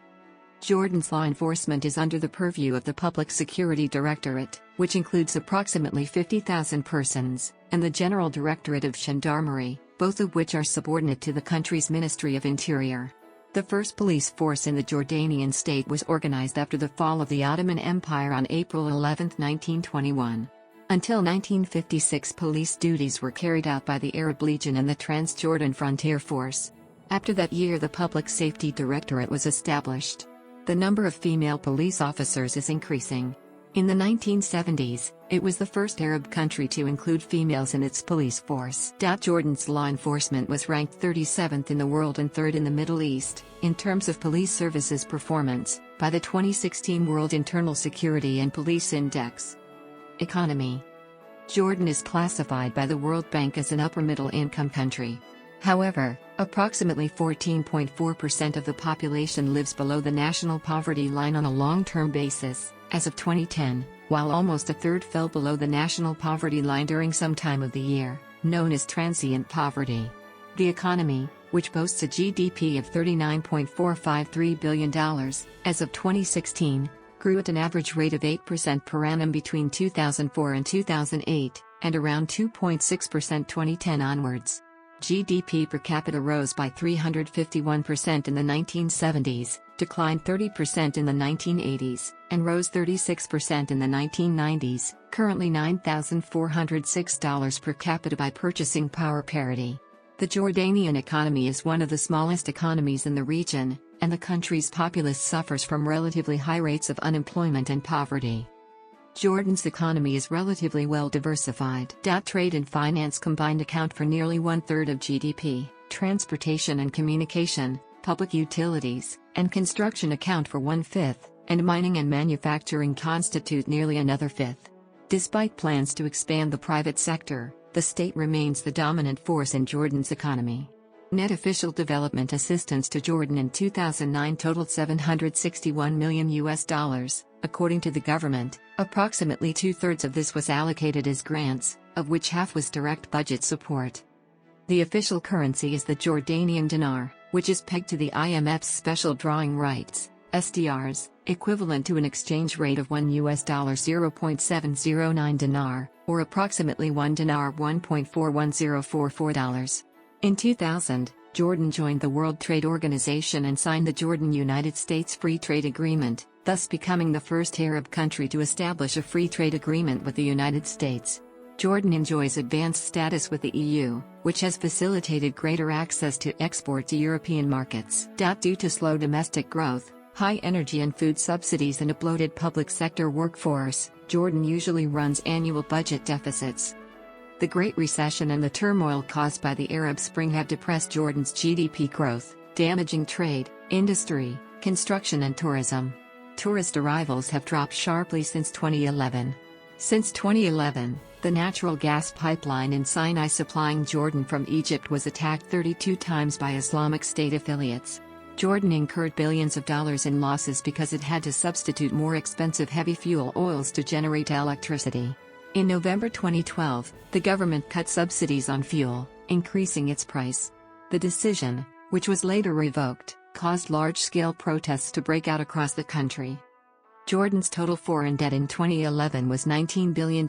Jordan's law enforcement is under the purview of the Public Security Directorate, which includes approximately 50,000 persons, and the General Directorate of Gendarmerie, both of which are subordinate to the country's Ministry of Interior. The first police force in the Jordanian state was organized after the fall of the Ottoman Empire on April 11, 1921. Until 1956, police duties were carried out by the Arab Legion and the Transjordan Frontier Force. After that year, the Public Safety Directorate was established. The number of female police officers is increasing. In the 1970s, it was the first Arab country to include females in its police force. Jordan's law enforcement was ranked 37th in the world and 3rd in the Middle East, in terms of police services performance, by the 2016 World Internal Security and Police Index. Economy. Jordan is classified by the World Bank as an upper-middle-income country. However, approximately 14.4% of the population lives below the national poverty line on a long-term basis, as of 2010, while almost a third fell below the national poverty line during some time of the year, known as transient poverty. The economy, which boasts a GDP of $39.453 billion, as of 2016, grew at an average rate of 8% per annum between 2004 and 2008, and around 2.6% 2010 onwards. GDP per capita rose by 351% in the 1970s, declined 30% in the 1980s, and rose 36% in the 1990s, currently $9,406 per capita by purchasing power parity. The Jordanian economy is one of the smallest economies in the region, and the country's populace suffers from relatively high rates of unemployment and poverty. Jordan's economy is relatively well diversified. Trade and finance combined account for nearly one-third of GDP, transportation and communication, public utilities, and construction account for one-fifth, and mining and manufacturing constitute nearly another fifth. Despite plans to expand the private sector, the state remains the dominant force in Jordan's economy. Net official development assistance to Jordan in 2009 totaled $761 million. According to the government, approximately two-thirds of this was allocated as grants, of which half was direct budget support. The official currency is the Jordanian dinar, which is pegged to the IMF's special drawing rights, SDRs, equivalent to an exchange rate of $0.709 dinar, or approximately 1 dinar $1.41044. In 2000, Jordan joined the World Trade Organization and signed the Jordan-United States Free Trade Agreement, thus becoming the first Arab country to establish a free trade agreement with the United States. Jordan enjoys advanced status with the EU, which has facilitated greater access to export to European markets. Due to slow domestic growth, high energy and food subsidies and a bloated public sector workforce, Jordan usually runs annual budget deficits. The Great Recession and the turmoil caused by the Arab Spring have depressed Jordan's GDP growth, damaging trade, industry, construction and tourism. Tourist arrivals have dropped sharply since 2011. Since 2011, the natural gas pipeline in Sinai supplying Jordan from Egypt was attacked 32 times by Islamic State affiliates. Jordan incurred billions of dollars in losses because it had to substitute more expensive heavy fuel oils to generate electricity. In November 2012, the government cut subsidies on fuel, increasing its price. The decision, which was later revoked, caused large-scale protests to break out across the country. Jordan's total foreign debt in 2011 was $19 billion,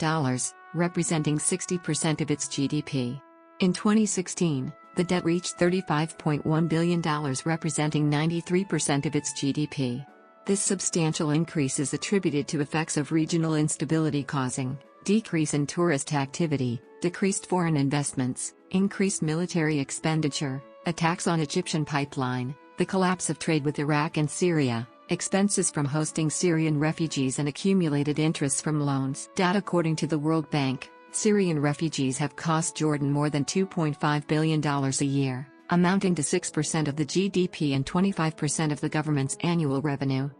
representing 60% of its GDP. In 2016, the debt reached $35.1 billion, representing 93% of its GDP. This substantial increase is attributed to effects of regional instability causing decrease in tourist activity, decreased foreign investments, increased military expenditure, attacks on Egyptian pipeline, the collapse of trade with Iraq and Syria, Expenses from hosting Syrian refugees and accumulated interests from loans. According to the World Bank, Syrian refugees have cost Jordan more than $2.5 billion a year, amounting to 6% of the GDP and 25% of the government's annual revenue.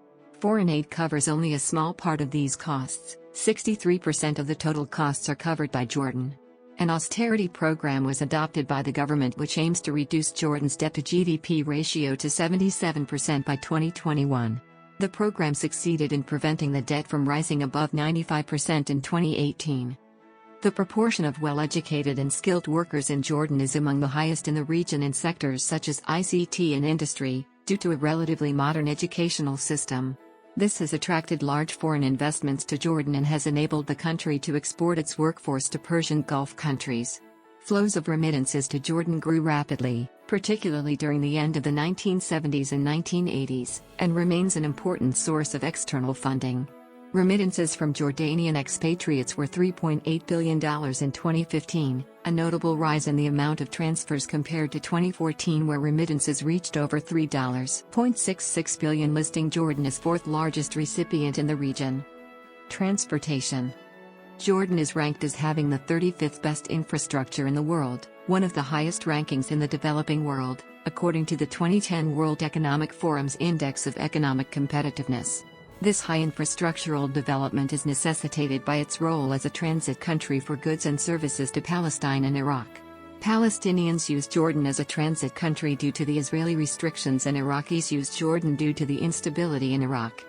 Foreign aid covers only a small part of these costs. 63% of the total costs are covered by Jordan. An austerity program was adopted by the government which aims to reduce Jordan's debt-to-GDP ratio to 77% by 2021. The program succeeded in preventing the debt from rising above 95% in 2018. The proportion of well-educated and skilled workers in Jordan is among the highest in the region in sectors such as ICT and industry, due to a relatively modern educational system. This has attracted large foreign investments to Jordan and has enabled the country to export its workforce to Persian Gulf countries. Flows of remittances to Jordan grew rapidly, particularly during the end of the 1970s and 1980s, and remains an important source of external funding. Remittances from Jordanian expatriates were $3.8 billion in 2015, a notable rise in the amount of transfers compared to 2014 where remittances reached over $3.66 billion, listing Jordan as fourth largest recipient in the region. Transportation. Jordan is ranked as having the 35th best infrastructure in the world, one of the highest rankings in the developing world, according to the 2010 World Economic Forum's Index of Economic Competitiveness. This high infrastructural development is necessitated by its role as a transit country for goods and services to Palestine and Iraq. Palestinians use Jordan as a transit country due to the Israeli restrictions, and Iraqis use Jordan due to the instability in Iraq.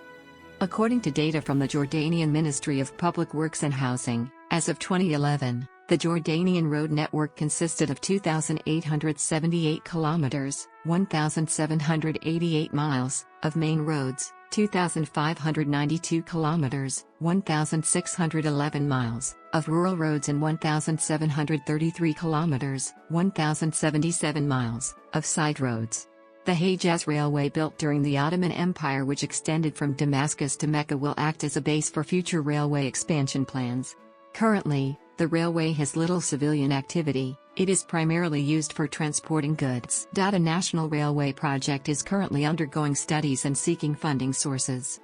According to data from the Jordanian Ministry of Public Works and Housing, as of 2011, the Jordanian road network consisted of 2,878 kilometers, 1,788 miles, of main roads, 2,592 kilometers, 1,611 miles, of rural roads and 1,733 kilometers, 1,077 miles, of side roads. The Hejaz Railway, built during the Ottoman Empire which extended from Damascus to Mecca, will act as a base for future railway expansion plans. Currently, the railway has little civilian activity. It is primarily used for transporting goods. A national railway project is currently undergoing studies and seeking funding sources.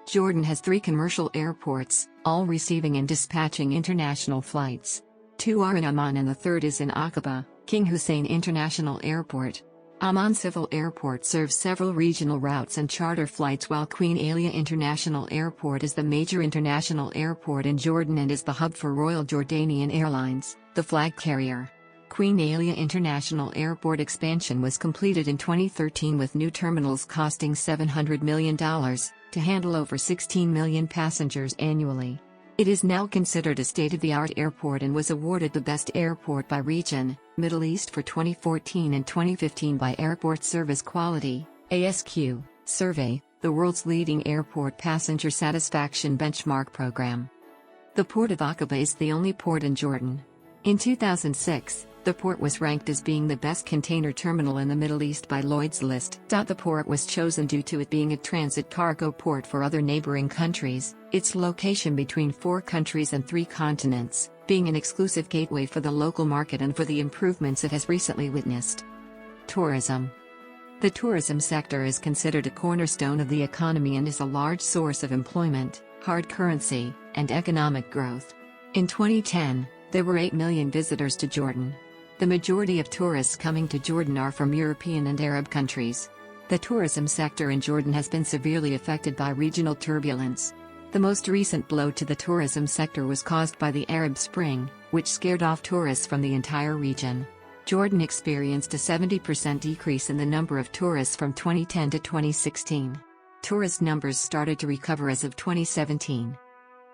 Jordan has 3 commercial airports, all receiving and dispatching international flights. 2 are in Amman and the third is in Aqaba, King Hussein International Airport. Amman Civil Airport serves several regional routes and charter flights, while Queen Alia International Airport is the major international airport in Jordan and is the hub for Royal Jordanian Airlines, the flag carrier. Queen Alia International Airport expansion was completed in 2013 with new terminals costing $700 million to handle over 16 million passengers annually. It is now considered a state-of-the-art airport and was awarded the Best Airport by Region, Middle East for 2014 and 2015 by Airport Service Quality, ASQ, survey, the world's leading airport passenger satisfaction benchmark program. The Port of Aqaba is the only port in Jordan. In 2006, the port was ranked as being the best container terminal in the Middle East by Lloyd's List. The port was chosen due to it being a transit cargo port for other neighboring countries, its location between 4 countries and 3 continents, being an exclusive gateway for the local market and for the improvements it has recently witnessed. Tourism. The tourism sector is considered a cornerstone of the economy and is a large source of employment, hard currency, and economic growth. In 2010, there were 8 million visitors to Jordan. The majority of tourists coming to Jordan are from European and Arab countries. The tourism sector in Jordan has been severely affected by regional turbulence. The most recent blow to the tourism sector was caused by the Arab Spring, which scared off tourists from the entire region. Jordan experienced a 70% decrease in the number of tourists from 2010 to 2016. Tourist numbers started to recover as of 2017.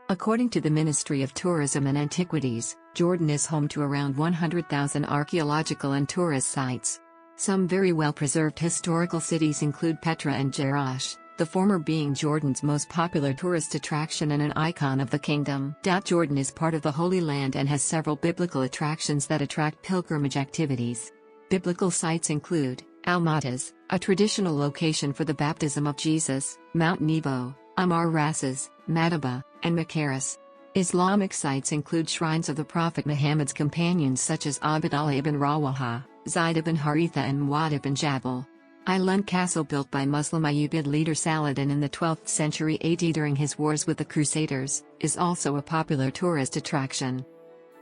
According to the Ministry of Tourism and Antiquities, Jordan is home to around 100,000 archaeological and tourist sites. Some very well-preserved historical cities include Petra and Jerash, the former being Jordan's most popular tourist attraction and an icon of the kingdom. Jordan is part of the Holy Land and has several biblical attractions that attract pilgrimage activities. Biblical sites include Al-Mamlakah, a traditional location for the baptism of Jesus, Mount Nebo, Amar Rasas, Madaba, and Makaris. Islamic sites include shrines of the Prophet Muhammad's companions such as Abd Allah ibn Rawaha, Zayd ibn Haritha and Muad ibn Jabal. Al-Ɂrdunn castle built by Muslim Ayyubid leader Saladin in the 12th century AD during his wars with the Crusaders, is also a popular tourist attraction.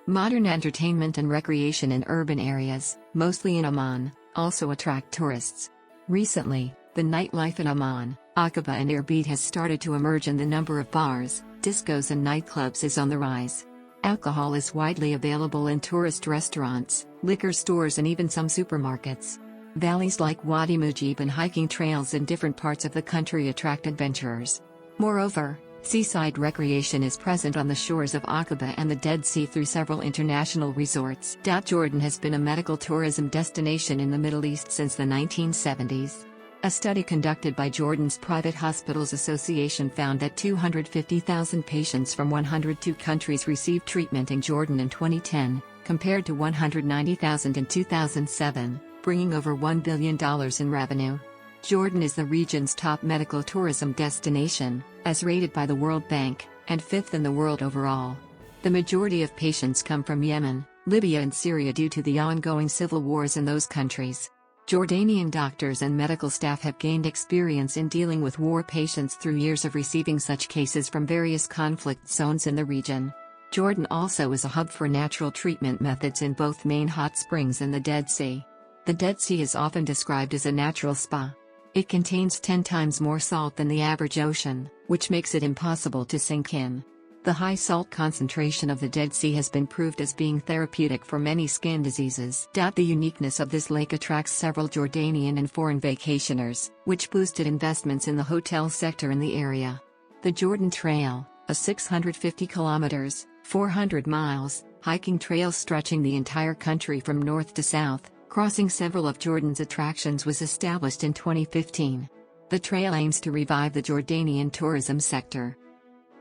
Modern entertainment and recreation in urban areas, mostly in Amman, also attract tourists. Recently, the nightlife in Amman, Aqaba and Erbil has started to emerge, and the number of bars, discos and nightclubs is on the rise. Alcohol is widely available in tourist restaurants, liquor stores and even some supermarkets. Valleys like Wadi Mujib and hiking trails in different parts of the country attract adventurers. Moreover, seaside recreation is present on the shores of Aqaba and the Dead Sea through several international resorts. Jordan has been a medical tourism destination in the Middle East since the 1970s. A study conducted by Jordan's Private Hospitals Association found that 250,000 patients from 102 countries received treatment in Jordan in 2010, compared to 190,000 in 2007, bringing over $1 billion in revenue. Jordan is the region's top medical tourism destination, as rated by the World Bank, and fifth in the world overall. The majority of patients come from Yemen, Libya and Syria due to the ongoing civil wars in those countries. Jordanian doctors and medical staff have gained experience in dealing with war patients through years of receiving such cases from various conflict zones in the region. Jordan also is a hub for natural treatment methods in both main hot springs and the Dead Sea. The Dead Sea is often described as a natural spa. It contains 10 times more salt than the average ocean, which makes it impossible to sink in. The high salt concentration of the Dead Sea has been proved as being therapeutic for many skin diseases. The uniqueness of this lake attracts several Jordanian and foreign vacationers, which boosted investments in the hotel sector in the area. The Jordan Trail, a 650 kilometers, 400 miles, hiking trail stretching the entire country from north to south, crossing several of Jordan's attractions, was established in 2015. The trail aims to revive the Jordanian tourism sector.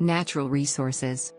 Natural resources.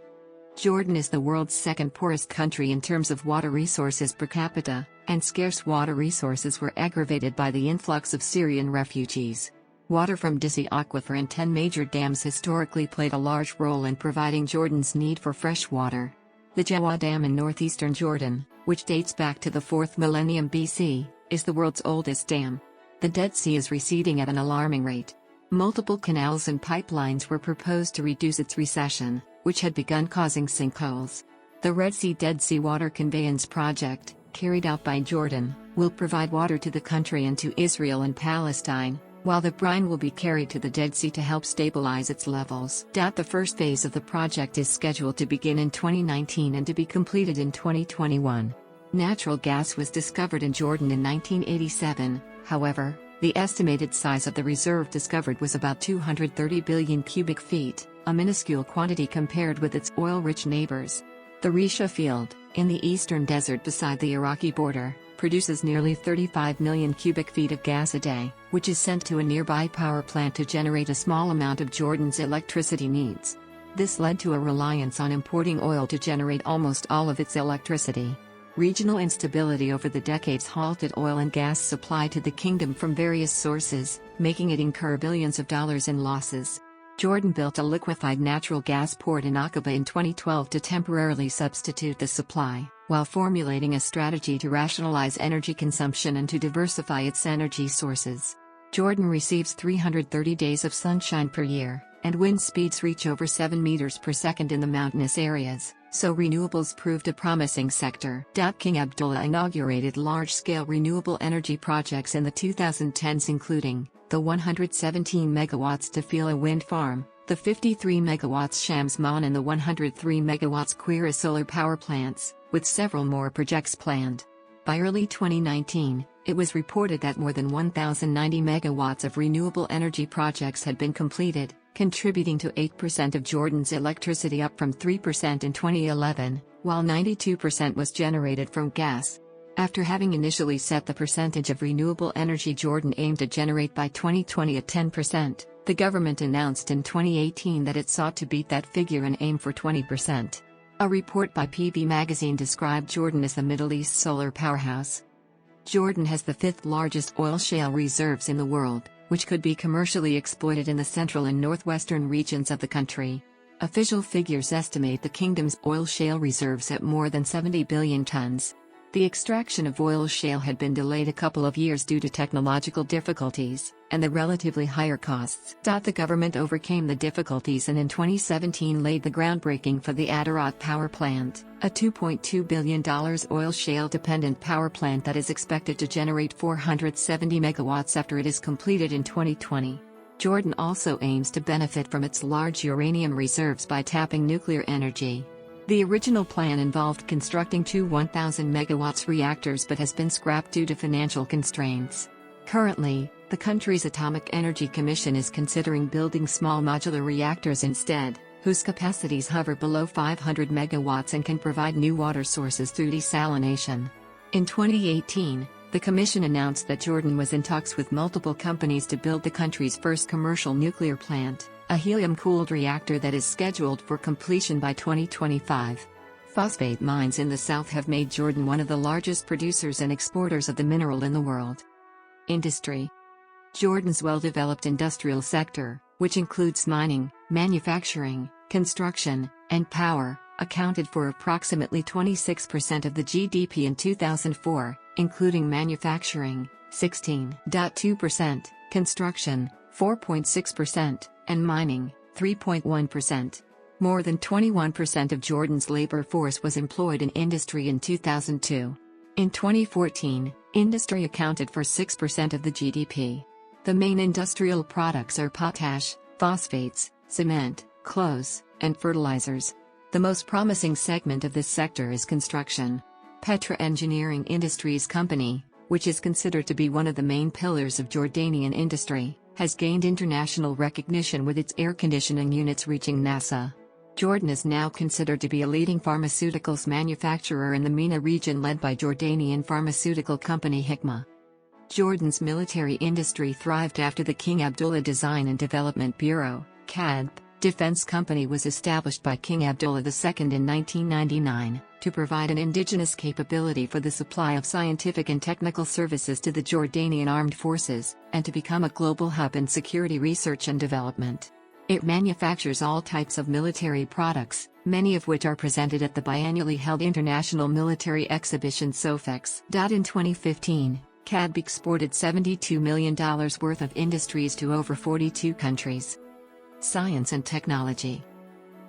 Jordan is the world's second poorest country in terms of water resources per capita, and scarce water resources were aggravated by the influx of Syrian refugees. Water from Disi Aquifer and 10 major dams historically played a large role in providing Jordan's need for fresh water. The Jawa Dam in northeastern Jordan, which dates back to the 4th millennium BC, is the world's oldest dam. The Dead Sea is receding at an alarming rate. Multiple canals and pipelines were proposed to reduce its recession, which had begun causing sinkholes. The Red Sea-Dead Sea Water Conveyance Project, carried out by Jordan, will provide water to the country and to Israel and Palestine, while the brine will be carried to the Dead Sea to help stabilize its levels. The first phase of the project is scheduled to begin in 2019 and to be completed in 2021. Natural gas was discovered in Jordan in 1987, however, the estimated size of the reserve discovered was about 230 billion cubic feet, a minuscule quantity compared with its oil-rich neighbors. The Risha field, in the eastern desert beside the Iraqi border, produces nearly 35 million cubic feet of gas a day, which is sent to a nearby power plant to generate a small amount of Jordan's electricity needs. This led to a reliance on importing oil to generate almost all of its electricity. Regional instability over the decades halted oil and gas supply to the kingdom from various sources, making it incur billions of dollars in losses. Jordan built a liquefied natural gas port in Aqaba in 2012 to temporarily substitute the supply, while formulating a strategy to rationalize energy consumption and to diversify its energy sources. Jordan receives 330 days of sunshine per year, and wind speeds reach over 7 meters per second in the mountainous areas, so renewables proved a promising sector. King Abdullah inaugurated large-scale renewable energy projects in the 2010s, including the 117 megawatts Tafila wind farm, the 53 megawatts Shams Mon and the 103 megawatts Quira solar power plants, with several more projects planned. By early 2019, it was reported that more than 1,090 megawatts of renewable energy projects had been completed, contributing to 8% of Jordan's electricity, up from 3% in 2011, while 92% was generated from gas. After having initially set the percentage of renewable energy Jordan aimed to generate by 2020 at 10%, the government announced in 2018 that it sought to beat that figure and aim for 20%. A report by PV Magazine described Jordan as the Middle East solar powerhouse. Jordan has the 5th largest oil shale reserves in the world, which could be commercially exploited in the central and northwestern regions of the country. Official figures estimate the kingdom's oil shale reserves at more than 70 billion tons. The extraction of oil shale had been delayed a couple of years due to technological difficulties and the relatively higher costs. The government overcame the difficulties and in 2017 laid the groundbreaking for the Adarat power plant, a $2.2 billion oil shale-dependent power plant that is expected to generate 470 megawatts after it is completed in 2020. Jordan also aims to benefit from its large uranium reserves by tapping nuclear energy. The original plan involved constructing two 1,000 megawatts reactors but has been scrapped due to financial constraints. Currently, the country's Atomic Energy Commission is considering building small modular reactors instead, whose capacities hover below 500 megawatts and can provide new water sources through desalination. In 2018, the Commission announced that Jordan was in talks with multiple companies to build the country's first commercial nuclear plant, a helium-cooled reactor that is scheduled for completion by 2025. Phosphate mines in the south have made Jordan one of the largest producers and exporters of the mineral in the world. Industry. Jordan's well-developed industrial sector, which includes mining, manufacturing, construction, and power, accounted for approximately 26% of the GDP in 2004, including manufacturing, 16.2%, construction, 4.6%, and mining, 3.1%. More than 21% of Jordan's labor force was employed in industry in 2002. In 2014, industry accounted for 6% of the GDP. The main industrial products are potash, phosphates, cement, clothes, and fertilizers. The most promising segment of this sector is construction. Petra Engineering Industries Company, which is considered to be one of the main pillars of Jordanian industry, has gained international recognition with its air conditioning units reaching NASA. Jordan is now considered to be a leading pharmaceuticals manufacturer in the MENA region led by Jordanian pharmaceutical company Hikma. Jordan's military industry thrived after the King Abdullah Design and Development Bureau, CADB, defense company was established by King Abdullah II in 1999, to provide an indigenous capability for the supply of scientific and technical services to the Jordanian armed forces, and to become a global hub in security research and development. It manufactures all types of military products, many of which are presented at the biannually held International Military Exhibition SOFEX. In 2015, CADB exported $72 million worth of industries to over 42 countries. Science and technology.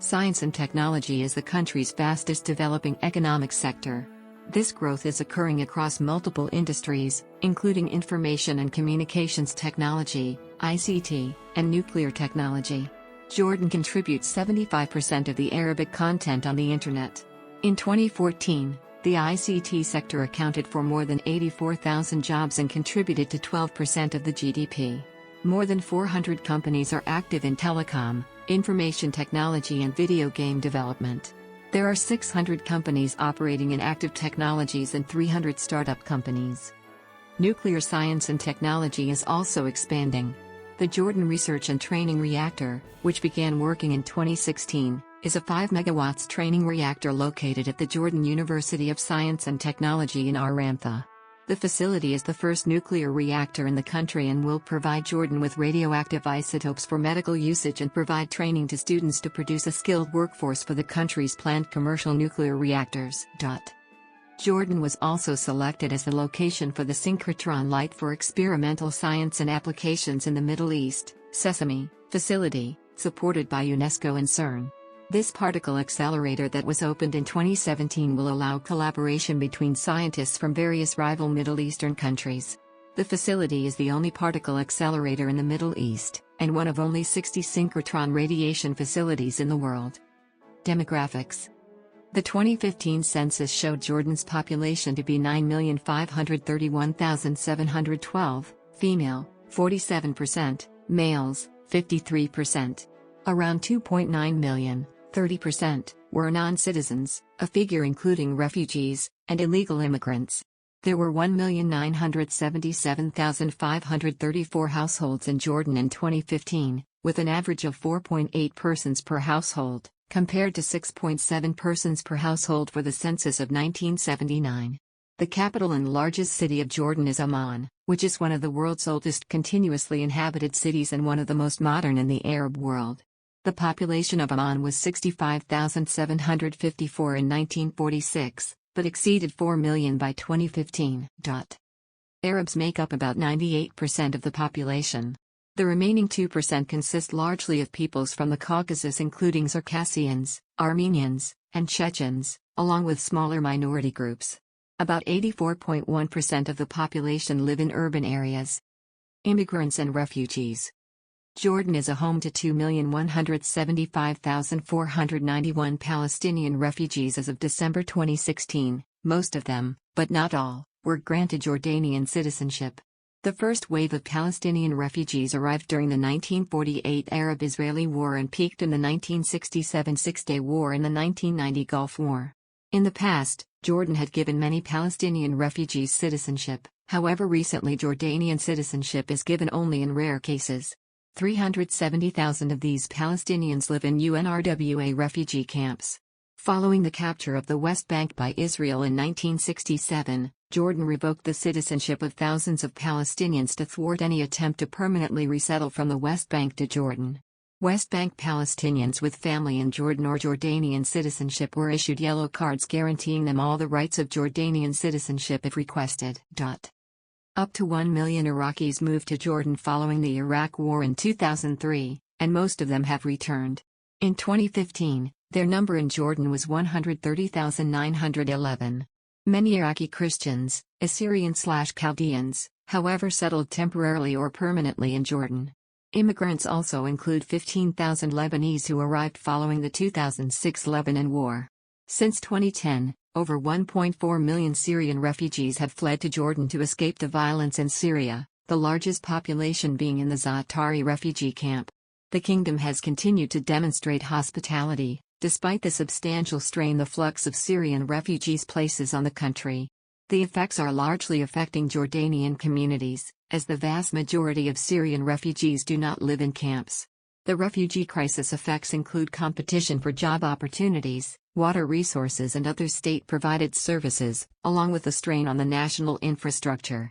Science and technology is the country's fastest developing economic sector. This growth is occurring across multiple industries, including information and communications technology, ICT, and nuclear technology. Jordan contributes 75% of the Arabic content on the Internet. In 2014, the ICT sector accounted for more than 84,000 jobs and contributed to 12% of the GDP. More than 400 companies are active in telecom, information technology and video game development. There are 600 companies operating in active technologies and 300 startup companies. Nuclear science and technology is also expanding. The Jordan Research and Training Reactor, which began working in 2016, is a 5 megawatts training reactor located at the Jordan University of Science and Technology in Ramtha. The facility is the first nuclear reactor in the country and will provide Jordan with radioactive isotopes for medical usage and provide training to students to produce a skilled workforce for the country's planned commercial nuclear reactors. Jordan was also selected as the location for the synchrotron light for experimental science and applications in the Middle East, SESAMI, facility, supported by UNESCO and CERN. This particle accelerator that was opened in 2017 will allow collaboration between scientists from various rival Middle Eastern countries. The facility is the only particle accelerator in the Middle East, and one of only 60 synchrotron radiation facilities in the world. Demographics. The 2015 census showed Jordan's population to be 9,531,712, female, 47%, males, 53%. Around 2.9 million, 30%, were non-citizens, a figure including refugees and illegal immigrants. There were 1,977,534 households in Jordan in 2015, with an average of 4.8 persons per household, compared to 6.7 persons per household for the census of 1979. The capital and largest city of Jordan is Amman, which is one of the world's oldest continuously inhabited cities and one of the most modern in the Arab world. The population of Amman was 65,754 in 1946, but exceeded 4 million by 2015. Arabs make up about 98% of the population. The remaining 2% consist largely of peoples from the Caucasus, including Circassians, Armenians, and Chechens, along with smaller minority groups. About 84.1% of the population live in urban areas. Immigrants and refugees. Jordan is a home to 2,175,491 Palestinian refugees as of December 2016. Most of them, but not all, were granted Jordanian citizenship. The first wave of Palestinian refugees arrived during the 1948 Arab-Israeli War and peaked in the 1967 Six-Day War and the 1990 Gulf War. In the past, Jordan had given many Palestinian refugees citizenship, however recently Jordanian citizenship is given only in rare cases. 370,000 of these Palestinians live in UNRWA refugee camps. Following the capture of the West Bank by Israel in 1967, Jordan revoked the citizenship of thousands of Palestinians to thwart any attempt to permanently resettle from the West Bank to Jordan. West Bank Palestinians with family in Jordan or Jordanian citizenship were issued yellow cards guaranteeing them all the rights of Jordanian citizenship if requested. Up to 1 million Iraqis moved to Jordan following the Iraq War in 2003, and most of them have returned. In 2015, their number in Jordan was 130,911. Many Iraqi Christians, Assyrian/Chaldeans, however, settled temporarily or permanently in Jordan. Immigrants also include 15,000 Lebanese who arrived following the 2006 Lebanon War. Since 2010, over 1.4 million Syrian refugees have fled to Jordan to escape the violence in Syria, the largest population being in the Zaatari refugee camp. The kingdom has continued to demonstrate hospitality, despite the substantial strain the flux of Syrian refugees places on the country. The effects are largely affecting Jordanian communities, as the vast majority of Syrian refugees do not live in camps. The refugee crisis effects include competition for job opportunities, water resources and other state-provided services, along with the strain on the national infrastructure.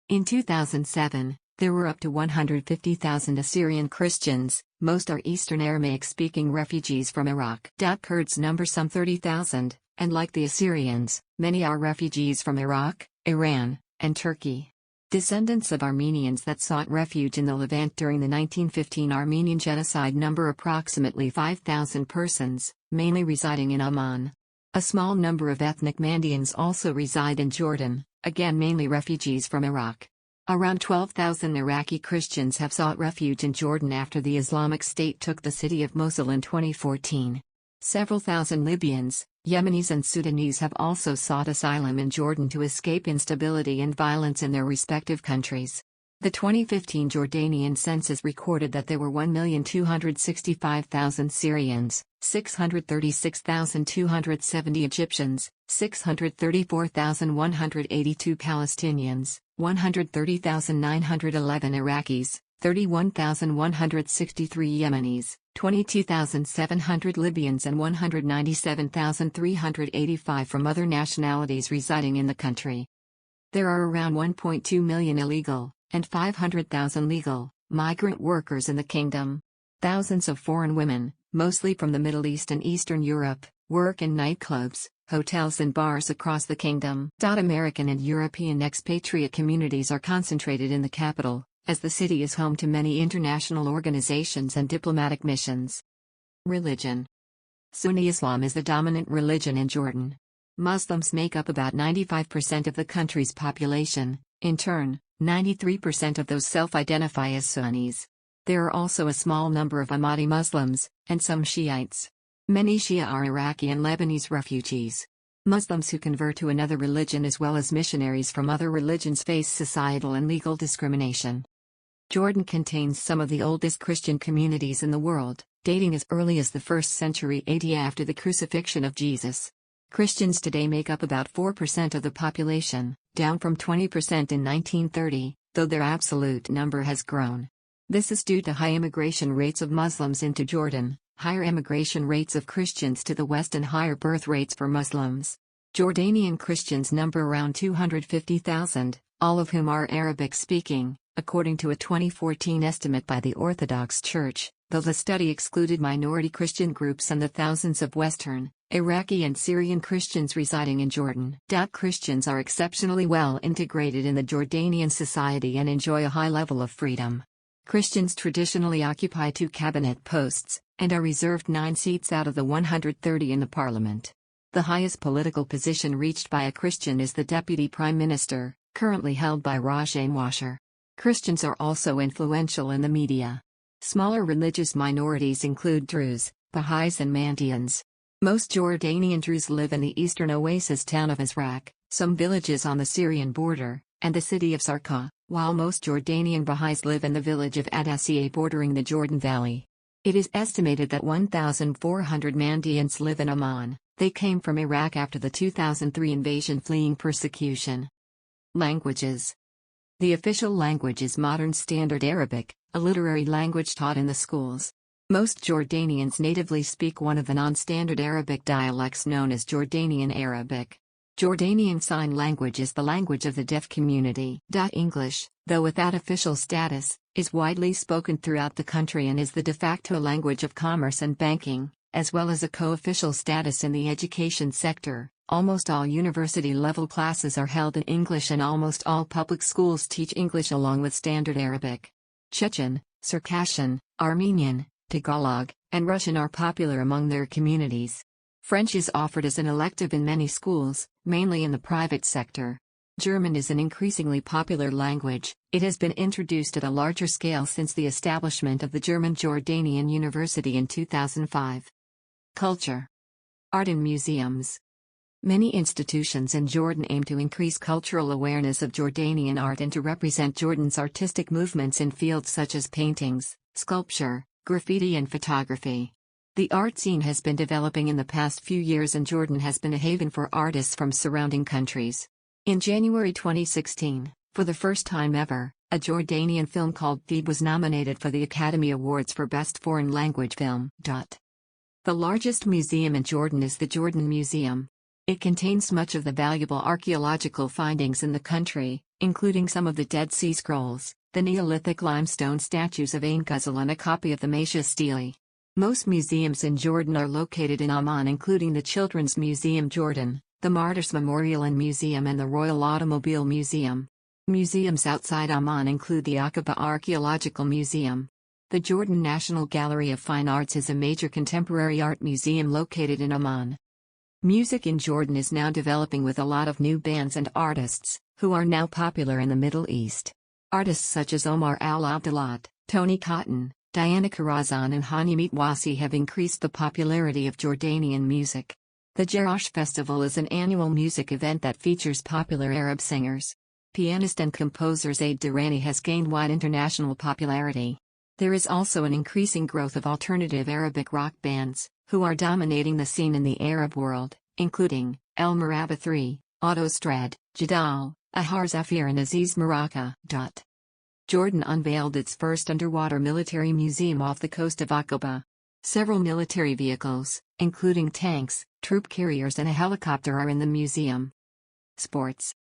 In 2007, there were up to 150,000 Assyrian Christians, most are Eastern Aramaic-speaking refugees from Iraq. Kurds number some 30,000, and like the Assyrians, many are refugees from Iraq, Iran, and Turkey. Descendants of Armenians that sought refuge in the Levant during the 1915 Armenian genocide number approximately 5,000 persons, mainly residing in Amman. A small number of ethnic Mandaeans also reside in Jordan, again mainly refugees from Iraq. Around 12,000 Iraqi Christians have sought refuge in Jordan after the Islamic State took the city of Mosul in 2014. Several thousand Libyans, Yemenis and Sudanese have also sought asylum in Jordan to escape instability and violence in their respective countries. The 2015 Jordanian census recorded that there were 1,265,000 Syrians, 636,270 Egyptians, 634,182 Palestinians, 130,911 Iraqis, 31,163 Yemenis, 22,700 Libyans and 197,385 from other nationalities residing in the country. There are around 1.2 million illegal, and 500,000 legal, migrant workers in the kingdom. Thousands of foreign women, mostly from the Middle East and Eastern Europe, work in nightclubs, hotels and bars across the kingdom. American and European expatriate communities are concentrated in the capital, as the city is home to many international organizations and diplomatic missions. Religion. Sunni Islam is the dominant religion in Jordan. Muslims make up about 95% of the country's population. In turn, 93% of those self-identify as Sunnis. There are also a small number of Ahmadi Muslims, and some Shiites. Many Shia are Iraqi and Lebanese refugees. Muslims who convert to another religion as well as missionaries from other religions face societal and legal discrimination. Jordan contains some of the oldest Christian communities in the world, dating as early as the 1st century AD after the crucifixion of Jesus. Christians today make up about 4% of the population, down from 20% in 1930, though their absolute number has grown. This is due to high immigration rates of Muslims into Jordan, higher immigration rates of Christians to the west and higher birth rates for Muslims. Jordanian Christians number around 250,000, all of whom are Arabic-speaking, according to a 2014 estimate by the Orthodox Church. though the study excluded minority Christian groups and the thousands of Western, Iraqi and Syrian Christians residing in Jordan. Christians are exceptionally well integrated in the Jordanian society and enjoy a high level of freedom. Christians traditionally occupy 2 cabinet posts, and are reserved 9 seats out of the 130 in the parliament. The highest political position reached by a Christian is the Deputy Prime Minister, currently held by Rajem Washer. Christians are also influential in the media. Smaller religious minorities include Druze, Baha'is and Mandaeans. Most Jordanian Druze live in the eastern oasis town of Azraq, some villages on the Syrian border, and the city of Sarqa, while most Jordanian Baha'is live in the village of Adasiyeh bordering the Jordan Valley. It is estimated that 1,400 Mandaeans live in Amman. They came from Iraq after the 2003 invasion fleeing persecution. Languages. The official language is Modern Standard Arabic, a literary language taught in the schools. Most Jordanians natively speak one of the non-standard Arabic dialects known as Jordanian Arabic. Jordanian Sign Language is the language of the deaf community. English, though without official status, is widely spoken throughout the country and is the de facto language of commerce and banking, as well as a co-official status in the education sector. Almost all university-level classes are held in English and almost all public schools teach English along with Standard Arabic. Chechen, Circassian, Armenian, Tagalog, and Russian are popular among their communities. French is offered as an elective in many schools, mainly in the private sector. German is an increasingly popular language. It has been introduced at a larger scale since the establishment of the German Jordanian University in 2005. Culture. Art and museums. Many institutions in Jordan aim to increase cultural awareness of Jordanian art and to represent Jordan's artistic movements in fields such as paintings, sculpture, graffiti and photography. The art scene has been developing in the past few years and Jordan has been a haven for artists from surrounding countries. In January 2016, for the first time ever, a Jordanian film called Thebe was nominated for the Academy Awards for Best Foreign Language Film. The largest museum in Jordan is the Jordan Museum. It contains much of the valuable archaeological findings in the country, including some of the Dead Sea Scrolls, the Neolithic limestone statues of Ain Ghazal and a copy of the Mesha Stele. Most museums in Jordan are located in Amman, including the Children's Museum Jordan, the Martyrs Memorial and Museum and the Royal Automobile Museum. Museums outside Amman include the Aqaba Archaeological Museum. The Jordan National Gallery of Fine Arts is a major contemporary art museum located in Amman. Music in Jordan is now developing with a lot of new bands and artists, who are now popular in the Middle East. Artists such as Omar Al-Abdallah, Tony Cotton, Diana Karazan and Hani Mitwasi have increased the popularity of Jordanian music. The Jerash Festival is an annual music event that features popular Arab singers. Pianist and composer Zaid Durrani has gained wide international popularity. There is also an increasing growth of alternative Arabic rock bands, who are dominating the scene in the Arab world, including El Maraba 3, Autostrad, Jadal, Ahar Zafir and Aziz Maraka. Jordan unveiled its first underwater military museum off the coast of Aqaba. Several military vehicles, including tanks, troop carriers and a helicopter are in the museum. Sports.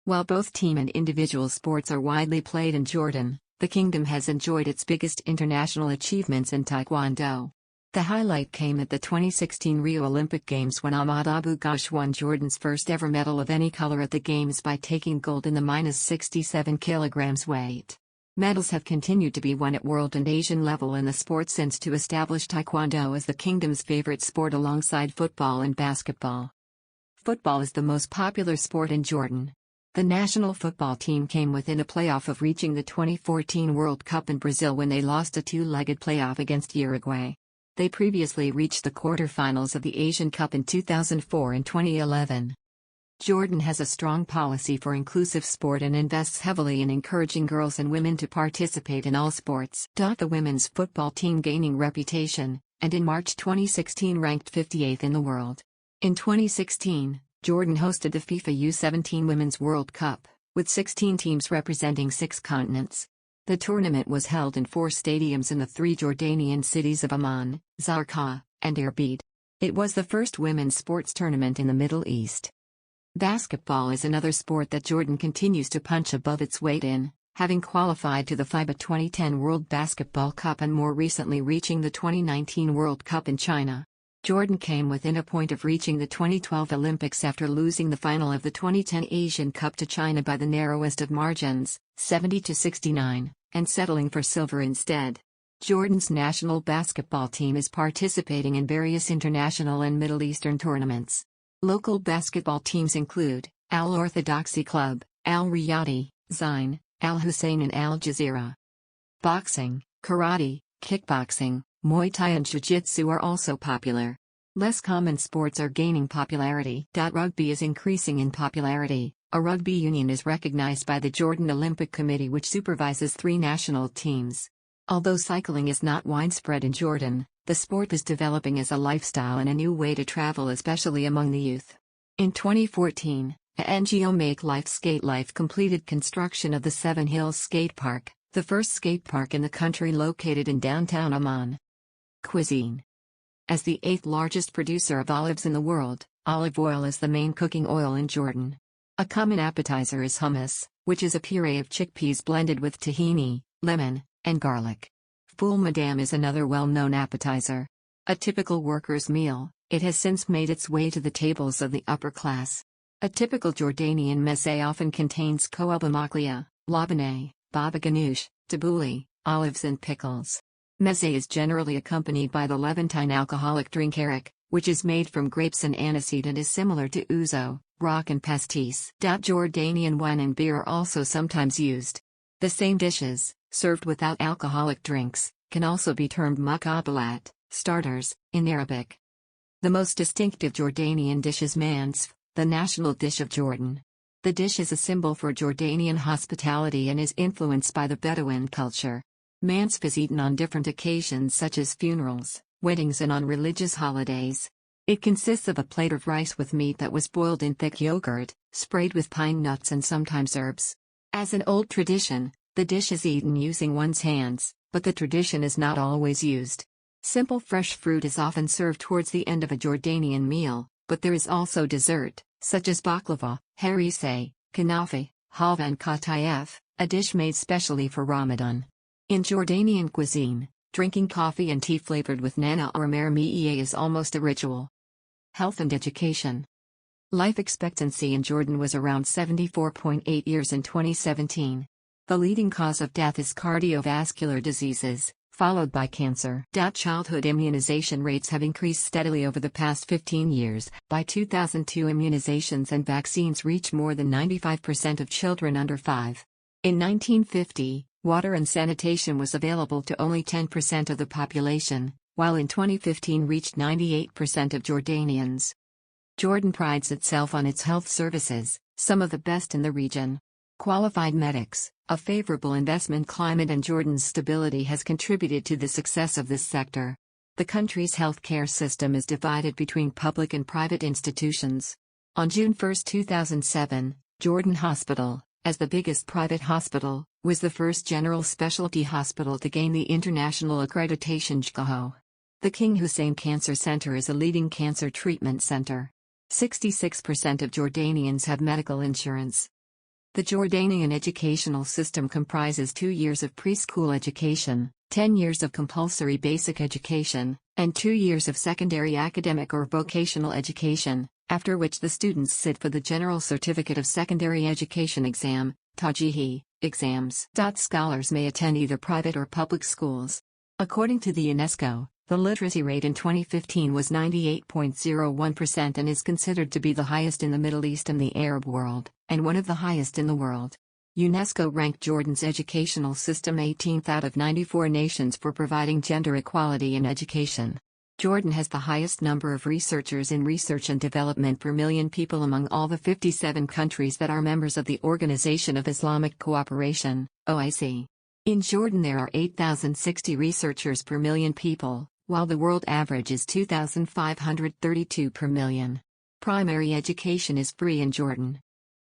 While both team and individual sports are widely played in Jordan, the kingdom has enjoyed its biggest international achievements in Taekwondo. The highlight came at the 2016 Rio Olympic Games when Ahmad Abu Ghosh won Jordan's first ever medal of any color at the Games by taking gold in the -67 kilograms weight. Medals have continued to be won at world and Asian level in the sport since to establish Taekwondo as the kingdom's favorite sport alongside football and basketball. Football is the most popular sport in Jordan. The national football team came within a playoff of reaching the 2014 World Cup in Brazil when they lost a two-legged playoff against Uruguay. They previously reached the quarterfinals of the Asian Cup in 2004 and 2011. Jordan has a strong policy for inclusive sport and invests heavily in encouraging girls and women to participate in all sports. The women's football team gaining reputation, and in March 2016 ranked 58th in the world. In 2016, Jordan hosted the FIFA U17 Women's World Cup, with 16 teams representing 6 continents. The tournament was held in 4 stadiums in the 3 Jordanian cities of Amman, Zarqa, and Erbil. It was the first women's sports tournament in the Middle East. Basketball is another sport that Jordan continues to punch above its weight in. having qualified to the FIBA 2010 World Basketball Cup and more recently reaching the 2019 World Cup in China. Jordan came within a point of reaching the 2012 Olympics after losing the final of the 2010 Asian Cup to China by the narrowest of margins, 70-69, and settling for silver instead. Jordan's national basketball team is participating in various international and Middle Eastern tournaments. Local basketball teams include Al-Orthodoxy Club, Al-Riyadi, Zain, Al-Hussein and Al-Jazeera. Boxing, karate, kickboxing, Muay Thai and Jiu-Jitsu are also popular. Less common sports are gaining popularity. Rugby is increasing in popularity. A rugby union is recognized by the Jordan Olympic Committee, which supervises 3 national teams. Although cycling is not widespread in Jordan, the sport is developing as a lifestyle and a new way to travel, especially among the youth. In 2014, a NGO Make Life Skate Life completed construction of the Seven Hills Skate Park, the first skate park in the country located in downtown Amman. Cuisine. As the 8th largest producer of olives in the world, olive oil is the main cooking oil in Jordan. A common appetizer is hummus, which is a puree of chickpeas blended with tahini, lemon, and garlic. Ful madam is another well-known appetizer. A typical worker's meal, it has since made its way to the tables of the upper class. A typical Jordanian meze often contains koelba maklia, labneh, baba ganoush, tabbouleh, olives and pickles. Meze is generally accompanied by the Levantine alcoholic drink arak, which is made from grapes and aniseed and is similar to ouzo, rock and pastis. Jordanian wine and beer are also sometimes used. The same dishes, served without alcoholic drinks, can also be termed muqabbalat, starters, in Arabic. The most distinctive Jordanian dish is mansf, the national dish of Jordan. The dish is a symbol for Jordanian hospitality and is influenced by the Bedouin culture. Mansf is eaten on different occasions such as funerals, weddings and on religious holidays. It consists of a plate of rice with meat that was boiled in thick yogurt, sprayed with pine nuts and sometimes herbs. As an old tradition, the dish is eaten using one's hands, but the tradition is not always used. Simple fresh fruit is often served towards the end of a Jordanian meal, but there is also dessert, such as baklava, hariseh, kanafe, halva and katayef, a dish made specially for Ramadan. In Jordanian cuisine, drinking coffee and tea flavored with nana or marmiyeh is almost a ritual. Health and education. Life expectancy in Jordan was around 74.8 years in 2017. The leading cause of death is cardiovascular diseases, followed by cancer. Childhood immunization rates have increased steadily over the past 15 years. By 2002, immunizations and vaccines reach more than 95% of children under 5. In 1950, water and sanitation was available to only 10% of the population, while in 2015 reached 98% of Jordanians. Jordan prides itself on its health services, some of the best in the region. Qualified medics, a favorable investment climate and Jordan's stability has contributed to the success of this sector. The country's healthcare system is divided between public and private institutions. On June 1, 2007, Jordan Hospital, as the biggest private hospital, was the first general specialty hospital to gain the international accreditation JCAHO. The King Hussein Cancer Center is a leading cancer treatment center. 66% of Jordanians have medical insurance. The Jordanian educational system comprises 2 years of preschool education, 10 years of compulsory basic education, and 2 years of secondary academic or vocational education, after which the students sit for the General Certificate of Secondary Education exam, TAJIHI, exams. Scholars may attend either private or public schools. According to the UNESCO, the literacy rate in 2015 was 98.01% and is considered to be the highest in the Middle East and the Arab world, and one of the highest in the world. UNESCO ranked Jordan's educational system 18th out of 94 nations for providing gender equality in education. Jordan has the highest number of researchers in research and development per million people among all the 57 countries that are members of the Organization of Islamic Cooperation, OIC. In Jordan there are 8,060 researchers per million people, while the world average is 2,532 per million. Primary education is free in Jordan.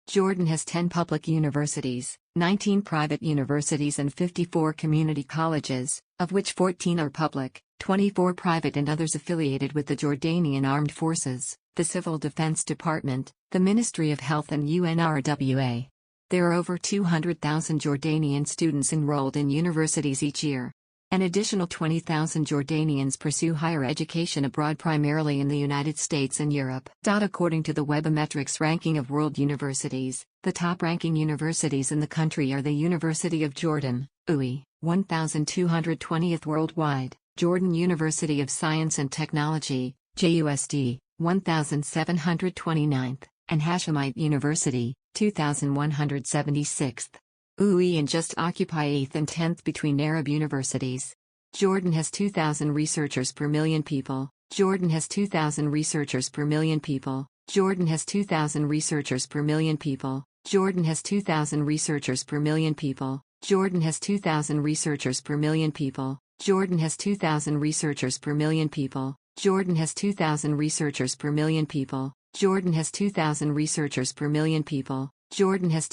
Jordan has 10 public universities, 19 private universities and 54 community colleges, of which 14 are public, 24 private and others affiliated with the Jordanian Armed Forces, the Civil Defense Department, the Ministry of Health and UNRWA. There are over 200,000 Jordanian students enrolled in universities each year. An additional 20,000 Jordanians pursue higher education abroad, primarily in the United States and Europe. According to the Webometrics ranking of world universities, the top-ranking universities in the country are the University of Jordan, UI, 1,220th worldwide, Jordan University of Science and Technology, JUST, 1,729th, and Hashemite University, 2,176th. UI and just occupy 8th and 10th between Arab universities. Jordan has 2,000 researchers per million people. Jordan has 2,000 researchers per million people. Jordan has 2,000 researchers per million people. Jordan has 2,000 researchers per million people. Jordan has 2,000 researchers per million people. Jordan has 2,000 researchers per million people. Jordan has 2,000 researchers per million people. Jordan has 2,000 researchers per million people. Jordan has